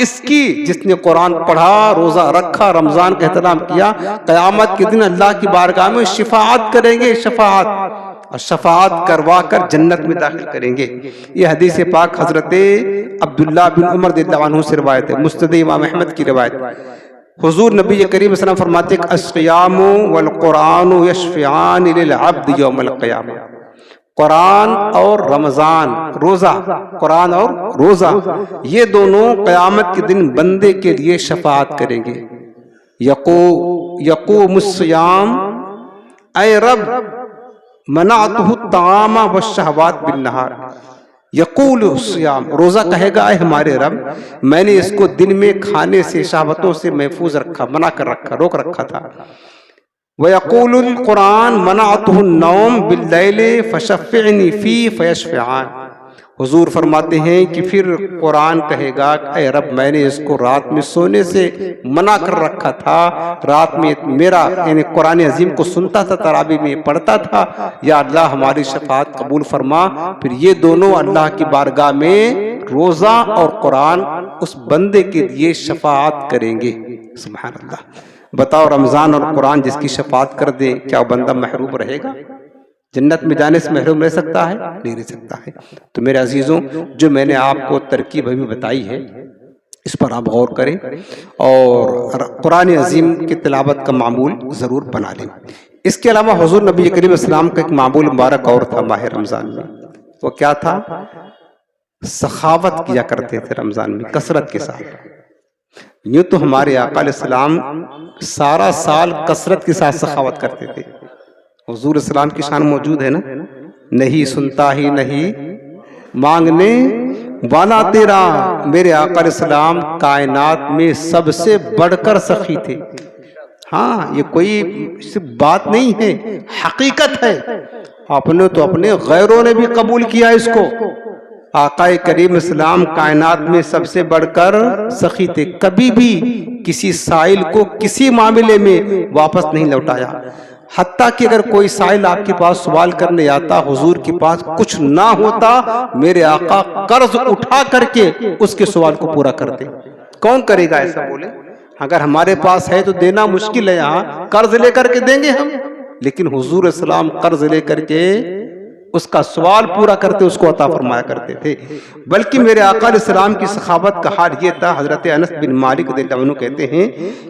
اس کی جس نے قرآن پڑھا, روزہ رکھا, رمضان کا احترام کیا, قیامت کے دن اللہ کی بارگاہ میں شفاعت کریں گے. شفاعت, اور شفاعت کروا کر جنت میں داخل کریں گے. یہ حدیث پاک حضرت عبداللہ بن عمر رضی اللہ عنہ سے روایت ہے, مسند امام احمد کی روایت. حضور نبی کریم صلی اللہ علیہ وسلم فرماتے ہیں الصیام والقرآن یشفعان للعبد یوم القیامہ. قرآن اور رمضان, روزہ, قرآن اور روزہ, یہ دونوں قیامت کے دن بندے کے لیے شفاعت کریں گے. یقوم الصیام, اے رب منعتہ الطعام والشہوات بالنہار. یقول الصیام, روزہ کہے گا اے ہمارے رب میں نے اس کو دن میں کھانے سے, شہوتوں سے محفوظ رکھا, منع کر رکھا, روک رکھا تھا. وَيَقُولُ الْقُرْآنُ مَنَعْتُهُ النَّوْمَ بِاللَّيْلِ فَشَفِّعْنِي فِيهِ فَيَشْفِعَانِ. حضور فرماتے ہیں کہ پھر قرآن کہے گا اے رب میں نے اس کو رات میں سونے سے منع کر رکھا تھا, رات میں میرا یعنی قرآن عظیم کو سنتا تھا, تراویح میں پڑھتا تھا, یا اللہ ہماری شفاعت قبول فرما. پھر یہ دونوں اللہ کی بارگاہ میں روزہ اور قرآن اس بندے کے لیے شفاعت کریں گے. سبحان اللہ. بتاؤ رمضان اور قرآن جس کی شفاعت کر دے کیا وہ بندہ محروم رہے گا؟ جنت میں جانے سے محروم رہ سکتا ہے؟ نہیں رہ سکتا ہے. تو میرے عزیزوں, جو میں نے آپ کو ترکیب ابھی بتائی ہے اس پر آپ غور کریں اور قرآن عظیم کی تلاوت کا معمول ضرور بنا لیں. اس کے علاوہ حضور نبی کریم السلام کا ایک معمول مبارک اور تھا ماہ رمضان میں. وہ کیا تھا؟ سخاوت کیا کرتے تھے رمضان میں کثرت کے ساتھ. یوں تو ہمارے آقا علیہ السلام سارا سال کثرت کے ساتھ سخاوت کرتے تھے. حضور السلام کی شان موجود ہے نا, نہیں سنتا ہی نہیں مانگنے والا تیرا. میرے آقا علیہ السلام کائنات میں سب سے بڑھ کر سخی تھے. ہاں یہ کوئی صرف بات نہیں ہے, حقیقت ہے. اپنے تو اپنے غیروں نے بھی قبول کیا اس کو. آقا کریم اسلام کائنات میں سب سے بڑھ کر سخی تھے. کبھی بھی کسی سائل کو کسی معاملے میں واپس نہیں لوٹایا. حتیٰ کہ اگر کوئی سائل آپ کے پاس سوال کرنے آتا, حضور کے پاس کچھ نہ ہوتا, میرے آقا قرض اٹھا کر کے اس کے سوال کو پورا کرتے. کون کرے گا ایسا بولے؟ اگر ہمارے پاس ہے تو دینا مشکل ہے, یہاں قرض لے کر کے دیں گے ہم, لیکن حضور اسلام قرض لے کر کے اس کا سوال پورا کرتے, اس کو عطا فرمایا کرتے تھے. بلکہ میرے آقا علیہ السلام کی سخاوت کا حال یہ تھا. حضرت انس بن مالک رضی اللہ عنہ کہتے ہیں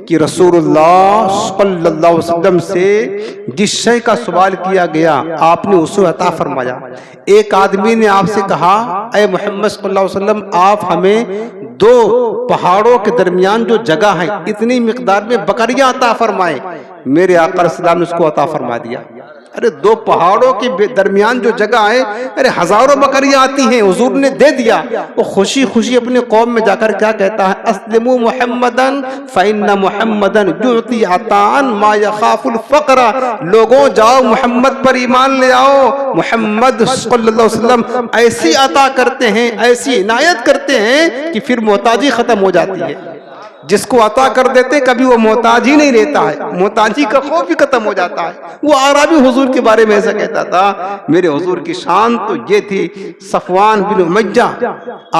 کہ رسول اللہ صلی اللہ علیہ وسلم سے جس شے کا سوال کیا گیا آپ نے اسے عطا فرمایا. ایک آدمی نے آپ سے کہا اے محمد صلی اللہ علیہ وسلم آپ ہمیں دو پہاڑوں کے درمیان جو جگہ ہے اتنی مقدار میں بکریاں عطا فرمائیں. میرے آقا علیہ السلام نے اس کو عطا فرما دیا۔ ارے دو پہاڑوں کے درمیان جو جگہ ہے، ارے ہزاروں بکریاں آتی ہیں، حضور نے دے دیا۔ وہ خوشی خوشی اپنے قوم میں جا کر کیا کہتا ہے؟ اسلموا محمدن فإن محمدن یعطی عطاء ما یخاف الفقر۔ لوگوں جاؤ محمد پر ایمان لے آؤ، محمد صلی اللہ علیہ وسلم ایسی عطا کرتے ہیں، ایسی عنایت کرتے ہیں کہ پھر محتاجی ختم ہو جاتی ہے۔ جس کو عطا کر دیتے کبھی وہ محتاج ہی نہیں رہتا ہے، محتاجی کا خوف بھی ختم ہو جاتا ہے۔ وہ اعرابی حضور کے بارے میں ایسا کہتا تھا۔ میرے حضور کی شان تو یہ تھی۔ صفوان بن امیہ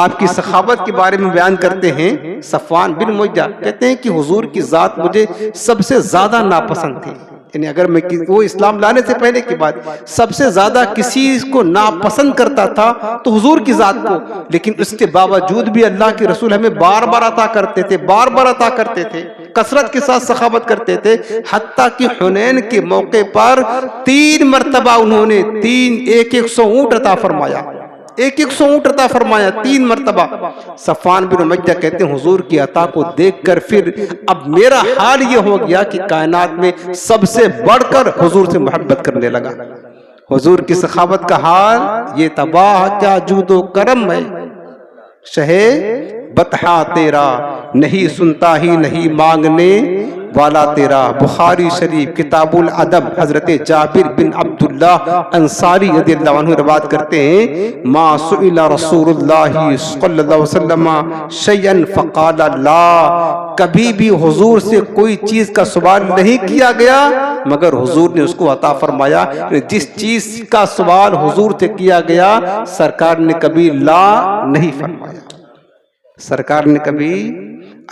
آپ کی سخاوت کے بارے میں بیان کرتے ہیں۔ صفوان بن امیہ کہتے ہیں کہ حضور کی ذات مجھے سب سے زیادہ ناپسند تھی، یعنی اگر میں وہ اسلام لانے سے پہلے کی بات، سب سے زیادہ کسی کو ناپسند کرتا تھا تو حضور کی ذات کو، لیکن اس کے باوجود بھی اللہ کے رسول ہمیں بار بار عطا کرتے تھے، بار بار عطا کرتے تھے، کثرت کے ساتھ سخاوت کرتے تھے۔ حتیٰ کہ حنین کے موقع پر 3 مرتبہ انہوں نے 100 اونٹ عطا فرمایا، 100 اونٹ عطا فرمایا 3 مرتبہ۔ صفوان بن امیہ کہتے ہیں حضور کی عطا کو دیکھ کر پھر اب میرا حال یہ ہو گیا کہ کائنات میں سب سے بڑھ کر حضور سے محبت کرنے لگا۔ حضور کی سخاوت کا حال یہ تباہ کیا جود و کرم ہے، شہ بطحا تیرا نہیں سنتا ہی نہیں مانگنے والا تیرا۔ بخاری شریف کتاب الادب حضرت جابر بن عبداللہ انصاری رضی اللہ عنہ روایت کرتے ہیں، ما سئل رسول اللہ صلی اللہ علیہ وسلم شیئا فقال لا، کبھی بھی حضور سے کوئی چیز کا سوال نہیں کیا گیا مگر حضور نے اس کو عطا فرمایا۔ جس چیز کا سوال حضور سے کیا گیا سرکار نے کبھی لا نہیں فرمایا۔ سرکار نے کبھی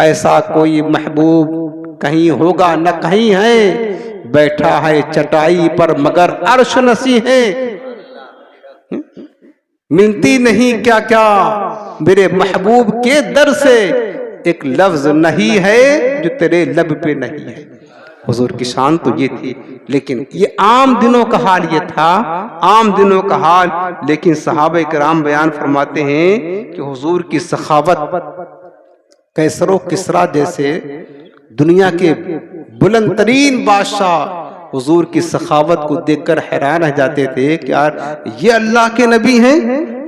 ایسا کوئی محبوب کہیں ہوگا نہ کہیں ہے، بیٹھا ہے چٹائی پر مگر عرش نسی ہے، ملتی نہیں کیا کیا میرے محبوب کے در سے، ایک لفظ نہیں ہے جو تیرے لب پہ نہیں ہے۔ حضور کی شان تو یہ تھی، لیکن یہ عام دنوں کا حال یہ تھا، عام دنوں کا حال۔ لیکن صحابہ کرام بیان فرماتے ہیں کہ حضور کی سخاوت، کیسر و کسریٰ جیسے دنیا کے بلند ترین بادشاہ حضور کی سخاوت کو دیکھ کر حیران رہ جاتے تھے کہ یار یہ اللہ کے نبی ہیں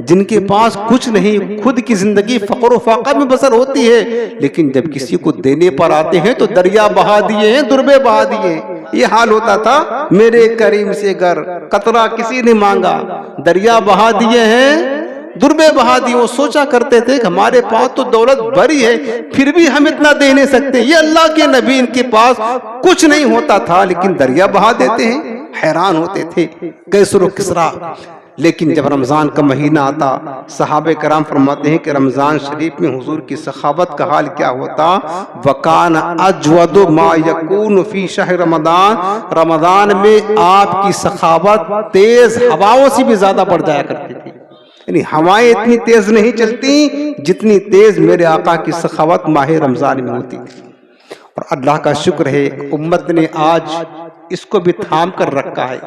جن کے پاس کچھ نہیں، خود کی زندگی فقر و فاقہ میں بسر ہوتی ہے، لیکن جب کسی کو دینے پر آتے ہیں تو دریا بہا دیے ہیں، دربے بہا دیے ہیں۔ یہ حال ہوتا تھا میرے کریم سے گر قطرہ کسی نے مانگا، دریا بہا دیے ہیں، دربے بہا دی۔ وہ سوچا کرتے تھے کہ ہمارے پاس تو دولت بھری ہے پھر بھی ہم اتنا دے نہیں سکتے، یہ اللہ کے نبی ان کے پاس کچھ نہیں ہوتا تھا لیکن دریا بہا دیتے ہیں، حیران ہوتے تھے کیسر و کسریٰ۔ لیکن جب رمضان کا مہینہ آتا، صحابہ کرام فرماتے ہیں کہ رمضان شریف میں حضور کی سخاوت کا حال کیا ہوتا، وَكَانَ أَجْوَدُ مَا يَكُونُ فِي شَهْرِ رمضان، رمضان میں آپ کی سخاوت تیز ہواؤں سے بھی زیادہ بڑھ جایا کرتی تھی، یعنی ہوائیں اتنی تیز نہیں چلتی جتنی تیز میرے آقا کی سخاوت ماہ رمضان میں ہوتی تھی۔ اور اللہ کا شکر ہے امت نے آج اس کو بھی تھام کر رکھا ہے۔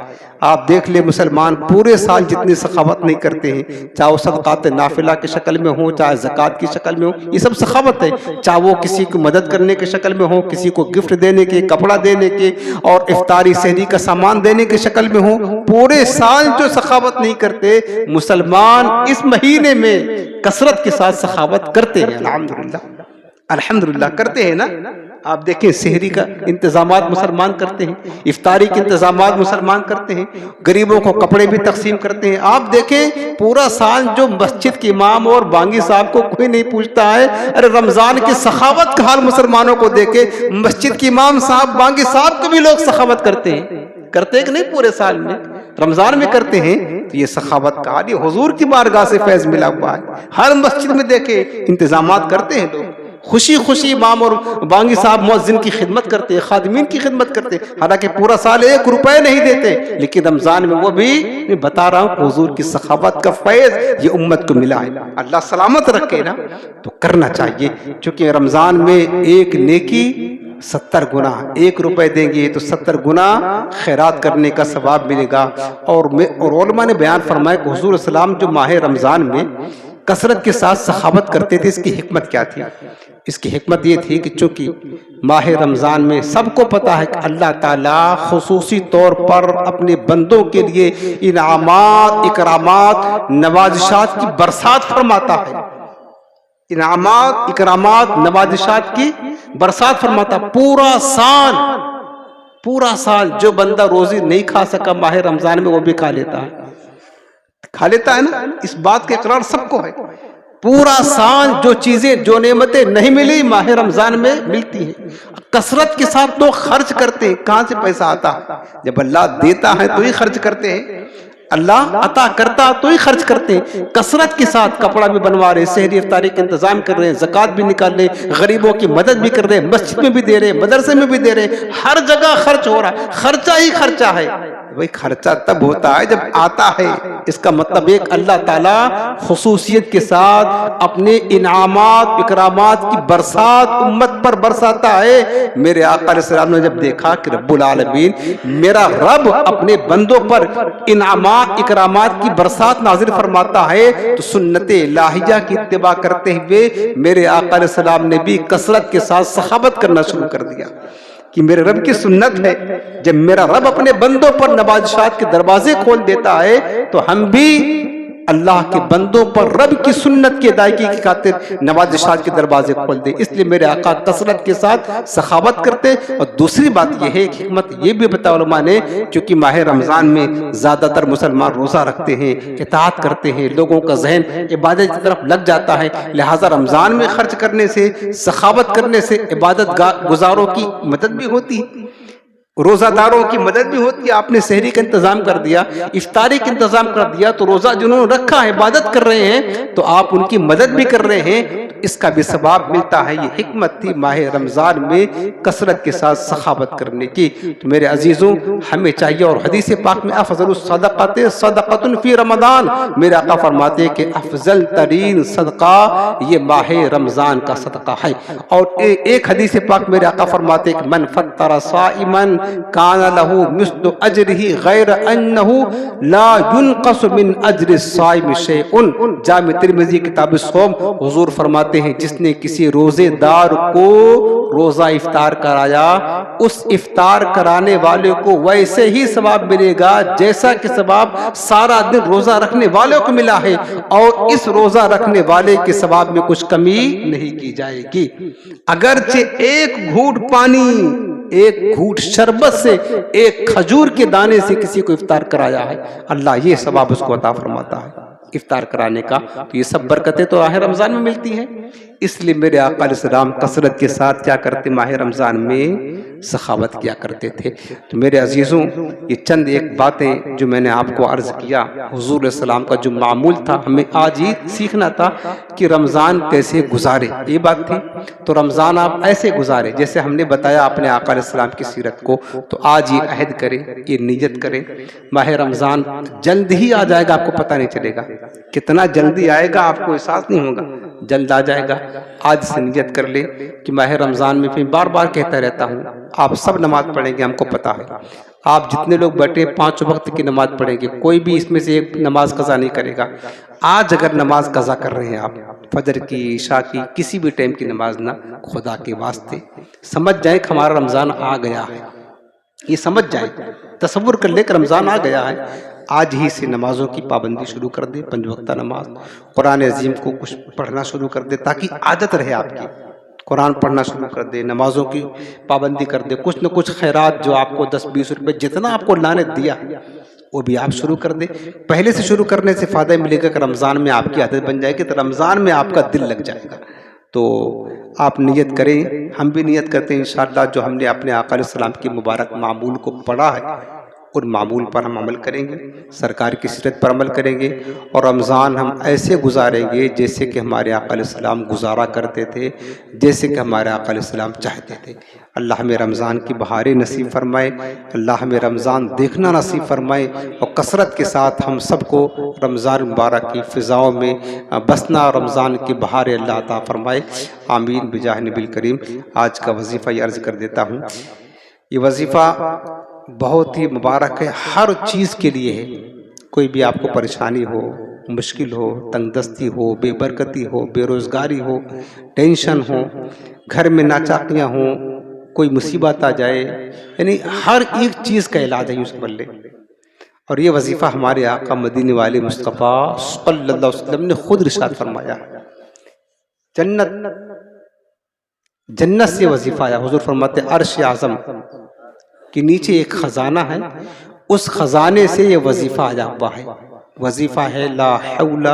آپ دیکھ لیں مسلمان پورے سال جتنی سخاوت نہیں کرتے ہیں، چاہے وہ صدقات نافلہ کی شکل میں ہو، چاہے زکوٰۃ کی شکل میں ہو، یہ سب سخاوت ہے، چاہے وہ کسی کو مدد کرنے کی شکل میں ہو، کسی کو گفٹ دینے کے، کپڑا دینے کے اور افطاری سحری کا سامان دینے کی شکل میں ہو، پورے سال جو سخاوت نہیں کرتے مسلمان اس مہینے میں کثرت کے ساتھ سخاوت کرتے ہیں۔ الحمدللہ الحمدللہ کرتے ہیں نا۔ آپ دیکھیں سحری کا انتظامات مسلمان کرتے ہیں، افطاری کے انتظامات مسلمان کرتے ہیں، غریبوں کو کپڑے بھی تقسیم کرتے ہیں۔ آپ دیکھیں پورا سال جو مسجد کے امام اور بانگی صاحب کو کوئی نہیں پوچھتا ہے، ارے رمضان کی سخاوت کا حال مسلمانوں کو دیکھے، مسجد کے امام صاحب بانگی صاحب کو بھی لوگ سخاوت کرتے ہیں، کرتے کہ نہیں پورے سال میں، رمضان میں کرتے ہیں۔ تو یہ سخاوت کا حال یہ حضور کی بارگاہ سے فیض ملا ہوا ہے۔ ہر مسجد میں دیکھیں انتظامات کرتے ہیں لوگ، خوشی خوشی امام اور بانگی صاحب مؤذن کی خدمت کرتے ہیں، خادمین کی خدمت کرتے ہیں، حالانکہ پورا سال 1 روپے نہیں دیتے، لیکن رمضان میں وہ بھی بتا رہا ہوں کہ حضور کی سخاوت کا فیض یہ امت کو ملا ہے۔ اللہ سلامت رکھے نا، تو کرنا چاہیے، چونکہ رمضان میں ایک نیکی 70 گنا، 1 روپے دیں گے تو 70 گنا خیرات کرنے کا ثواب ملے گا۔ اور علماء نے بیان فرمایا کہ حضور السلام جو ماہ رمضان میں کثرت کے ساتھ سخاوت کرتے تھے، اس کی حکمت کیا تھی؟ اس کی حکمت یہ تھی کہ چونکہ ماہ رمضان میں سب کو پتا ہے کہ اللہ تعالیٰ خصوصی طور پر اپنے بندوں کے لیے انعامات، اکرامات، نوازشات کی برسات فرماتا ہے، انعامات، اکرامات، نوازشات کی برسات فرماتا ہے۔ پورا سال جو بندہ روزی نہیں کھا سکا ماہ رمضان میں وہ بھی کھا لیتا ہے نا، اس بات کا اقرار سب کو ہے۔ پورا سال جو چیزیں، جو نعمتیں نہیں ملی ماہ رمضان میں ملتی ہیں۔ کثرت کے ساتھ تو خرچ کرتے ہیں، کہاں سے پیسہ آتا ہے؟ جب اللہ دیتا ہے تو ہی خرچ کرتے ہیں، اللہ عطا کرتا تو ہی خرچ کرتے ہیں۔ کثرت کے ساتھ کپڑا بھی بنوا رہے، سحری افطاری کا انتظام کر رہے ہیں، زکوٰۃ بھی نکال رہے، غریبوں کی مدد بھی کر رہے، مسجد میں بھی دے رہے، مدرسے میں بھی دے رہے، ہر جگہ خرچ ہو رہا ہے، خرچہ ہی خرچہ ہے۔ وہی خرچہ تب ہوتا ہے جب آتا ہے۔ اس کا مطلب ایک اللہ تعالیٰ خصوصیت کے ساتھ اپنے انعامات، اکرامات کی برسات امت پر برساتا ہے۔ میرے آقا علیہ السلام نے جب دیکھا کہ رب العالمین میرا رب اپنے بندوں پر انعامات، اکرامات کی برسات نازل فرماتا ہے، تو سنت الہیہ کی اتباع کرتے ہوئے میرے آقا علیہ السلام نے بھی کثرت کے ساتھ سخاوت کرنا شروع کر دیا کہ میرے رب کی سنت ہے، جب میرا رب اپنے بندوں پر نوازشات کے دروازے کھول دیتا ہے تو ہم بھی اللہ کے بندوں پر رب کی سنت کی ادائیگی کی خاطر نوازشات کے دروازے کھول دے۔ اس لیے میرے آقا کثرت کے ساتھ سخاوت کرتے۔ اور دوسری بات یہ ہے، حکمت یہ بھی بتا علماء نے، چونکہ ماہ رمضان میں زیادہ تر مسلمان روزہ رکھتے ہیں، اطاعت کرتے ہیں، لوگوں کا ذہن عبادت کی طرف لگ جاتا ہے، لہٰذا رمضان میں خرچ کرنے سے، سخاوت کرنے سے عبادت گزاروں کی مدد بھی ہوتی ہے، روزہ داروں کی مدد بھی ہوتی ہے۔ آپ نے سحری کا انتظام کر دیا، افطاری کا انتظام کر دیا، تو روزہ جنہوں نے رکھا ہے عبادت کر رہے ہیں تو آپ ان کی مدد بھی کر رہے ہیں، اس کا بھی ثواب ملتا ہے۔ یہ حکمت تھی ماہ رمضان میں کثرت کے ساتھ سخاوت کرنے کی۔ تو میرے عزیزوں ہمیں چاہیے، اور حدیث پاک میں افضل الصدقۃ صدقۃ فی رمضان، میرے آقا فرماتے ہیں کہ افضل ترین صدقہ یہ ماہ رمضان کا صدقہ ہے۔ اور ایک حدیث پاک میرے آقا فرماتے ہیں کہ من فطر صائما کان لہ مثل اجرہ غیر انہ لا ينقص من اجر الصائم شیء۔ جامع ترمذی کتاب الصوم، حضور فرماتے ہیں جس نے کسی روزے دار کو روزہ افطار کرایا، اس افطار کرانے والے کو ویسے ہی ثواب ملے گا جیسا کہ ثواب سارا دن روزہ رکھنے والے کو ملا ہے، اور اس روزہ رکھنے والے کے ثواب میں کچھ کمی نہیں کی جائے گی۔ اگرچہ ایک گھونٹ پانی، ایک گھونٹ شربت سے، ایک کھجور کے دانے سے کسی کو افطار کرایا ہے، اللہ یہ ثواب اس کو عطا فرماتا ہے افطار کرانے کا۔ تو یہ سب برکتیں تو ماہ رمضان میں ملتی ہیں۔ اس لیے میرے آقا علیہ السلام کثرت کے ساتھ کیا کرتے؟ ماہ رمضان میں سخاوت کیا کرتے تھے۔ تو میرے عزیزوں یہ چند ایک باتیں جو میں نے آپ کو عرض کیا، حضور علیہ السلام کا جو معمول تھا ہمیں آج ہی سیکھنا تھا کہ رمضان کیسے گزارے، یہ بات تھی۔ تو رمضان آپ ایسے گزارے جیسے ہم نے بتایا اپنے آقا علیہ السلام کی سیرت کو۔ تو آج یہ عہد کریں، یہ نیت کریں، ماہ رمضان جلد ہی آ جائے گا، آپ کو پتہ نہیں چلے گا کتنا جلدی آئے گا، آپ کو احساس نہیں ہوگا، جلد آ جائے گا۔ آج سے نیت کر لیں کہ ماہ رمضان میں، پھر بار بار کہتا رہتا ہوں، آپ سب نماز پڑھیں گے، ہم کو پتا ہے آپ جتنے لوگ بیٹھے 5 وقت کی نماز پڑھیں گے، کوئی بھی اس میں سے ایک نماز قضا نہیں کرے گا۔ آج اگر نماز قضا کر رہے ہیں آپ، فجر کی، عشاء کی، کسی بھی ٹائم کی نماز نہ، خدا کے واسطے سمجھ جائیں کہ ہمارا رمضان آ گیا ہے، یہ سمجھ جائیں، تصور کر لے کہ رمضان آ گیا ہے۔ آج ہی سے نمازوں کی پابندی شروع کر دے، 5 وقتہ نماز، قرآن عظیم کو کچھ پڑھنا شروع کر دے تاکہ عادت رہے آپ کی، قرآن پڑھنا شروع کر دے، نمازوں کی پابندی کر دے، کچھ نہ کچھ خیرات جو آپ کو 10-20 روپے جتنا آپ کو اللہ نے دیا وہ بھی آپ شروع کر دیں۔ پہلے سے شروع کرنے سے فائدہ ملے گا کہ رمضان میں آپ کی عادت بن جائے گی، تو رمضان میں آپ کا دل لگ جائے گا۔ تو آپ نیت کریں، ہم بھی نیت کرتے ہیں انشاءاللہ جو ہم نے اپنے آقا علیہ السلام کی مبارک معمول کو پڑھا ہے، اور معمول پر ہم عمل کریں گے، سرکار کی سیرت پر عمل کریں گے، اور رمضان ہم ایسے گزاریں گے جیسے کہ ہمارے آقا علیہ السلام گزارا کرتے تھے، جیسے کہ ہمارے آقا علیہ السلام چاہتے تھے۔ اللہ ہمیں رمضان کی بہاریں نصیب فرمائے، اللہ ہمیں رمضان دیکھنا نصیب فرمائے، اور کثرت کے ساتھ ہم سب کو رمضان مبارک کی فضاؤں میں بسنا، رمضان کی بہاریں اللہ عطا فرمائے، آمین بجاہ نبی الکریم۔ آج کا وظیفہ یہ عرض کر دیتا ہوں، یہ وظیفہ بہت ہی مبارک ہے، ہر چیز کے لیے ہے۔ کوئی بھی آپ کو پریشانی ہو، مشکل ہو، تنگ دستی ہو، بے برکتی ہو، بے روزگاری ہو، ٹینشن ہو، گھر میں ناچاکیاں ہوں، کوئی مصیبت آ جائے، یعنی ہر ایک چیز کا علاج ہے اس بلے۔ اور یہ وظیفہ ہمارے آقا مدینے والے مصطفیٰ صلی اللہ علیہ وسلم نے خود ارشاد فرمایا ہے۔ جنت سے وظیفہ آیا، حضور فرماتے ہیں عرش اعظم کے نیچے ایک خزانہ ہے، اس خزانے سے یہ وظیفہ آیا ہوا ہے۔ وظیفہ ہے لا حول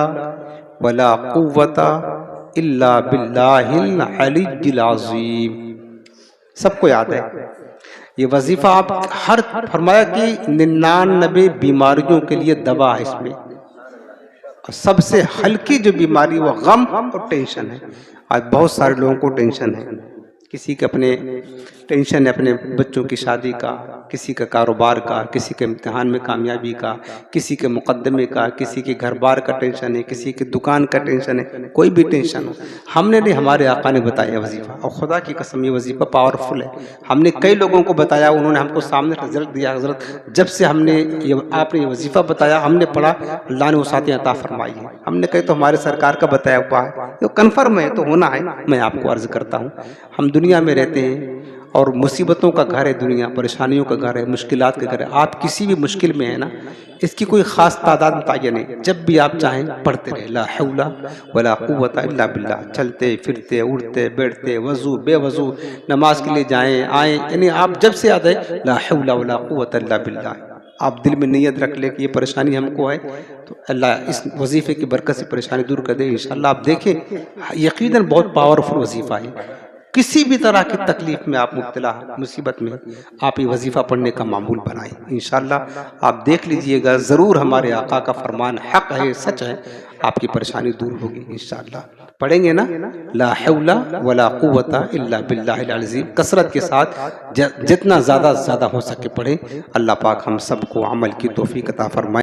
ولا قوت الا باللہ العلی العظیم۔ سب کو یاد ہے یہ وظیفہ، آپ ہر فرمایا کہ 99 بیماریوں کے لیے دوا ہے اس میں، اور سب سے ہلکی جو بیماری وہ غم اور ٹینشن ہے۔ آج بہت سارے لوگوں کو ٹینشن ہے، کسی کے اپنے ٹینشن ہے اپنے بچوں کی شادی کا، کسی کا کاروبار کا، کسی کے امتحان میں کامیابی کا، کسی کے مقدمے کا، کسی کے گھر بار کا ٹینشن ہے، کسی کے دکان کا ٹینشن ہے، کوئی بھی ٹینشن ہو، ہم نے نہیں، ہمارے آقا نے بتایا وظیفہ، اور خدا کی قسم یہ وظیفہ پاورفل ہے۔ ہم نے کئی لوگوں کو بتایا، انہوں نے ہم کو سامنے رزلٹ دیا، حضرت جب سے ہم نے آپ نے یہ وظیفہ بتایا ہم نے پڑھا، اللہ نے وسعت عطا فرمائی ہے۔ ہم نے کہا تو ہمارے سرکار کا بتایا ہوا ہے، یہ کنفرم ہے تو ہونا ہے۔ میں آپ کو عرض کرتا ہوں، ہم دنیا میں رہتے ہیں اور مصیبتوں کا گھر ہے دنیا، پریشانیوں کا گھر ہے، مشکلات کا گھر ہے۔ آپ کسی بھی مشکل میں ہیں نا، اس کی کوئی خاص تعداد متعین ہے، جب بھی آپ چاہیں پڑھتے رہے لا حول ولا قوت الا باللہ، چلتے پھرتے اٹھتے بیٹھتے، وضو بے وضو، نماز کے لیے جائیں آئیں، یعنی آپ جب سے یاد ہے لا حول ولا قوت الا باللہ، آپ دل میں نیت رکھ لیں کہ یہ پریشانی ہم کو ہے تو اللہ اس وظیفے کی برکت سے پریشانی دور کر دے انشاءاللہ۔ آپ دیکھیں یقیناً بہت پاورفل وظیفہ ہے، کسی بھی طرح کی تکلیف میں آپ مبتلا مصیبت میں آپ یہ وظیفہ پڑھنے کا معمول بنائیں انشاءاللہ۔ آپ دیکھ لیجئے گا ضرور ہمارے آقا کا فرمان حق ہے، سچ ہے، آپ کی پریشانی دور ہوگی انشاءاللہ۔ پڑھیں گے نا لا حول ولا قوت الا باللہ العظیم، کثرت کے ساتھ جتنا زیادہ ہو سکے پڑھیں۔ اللہ پاک ہم سب کو عمل کی توفیق عطا فرمائے۔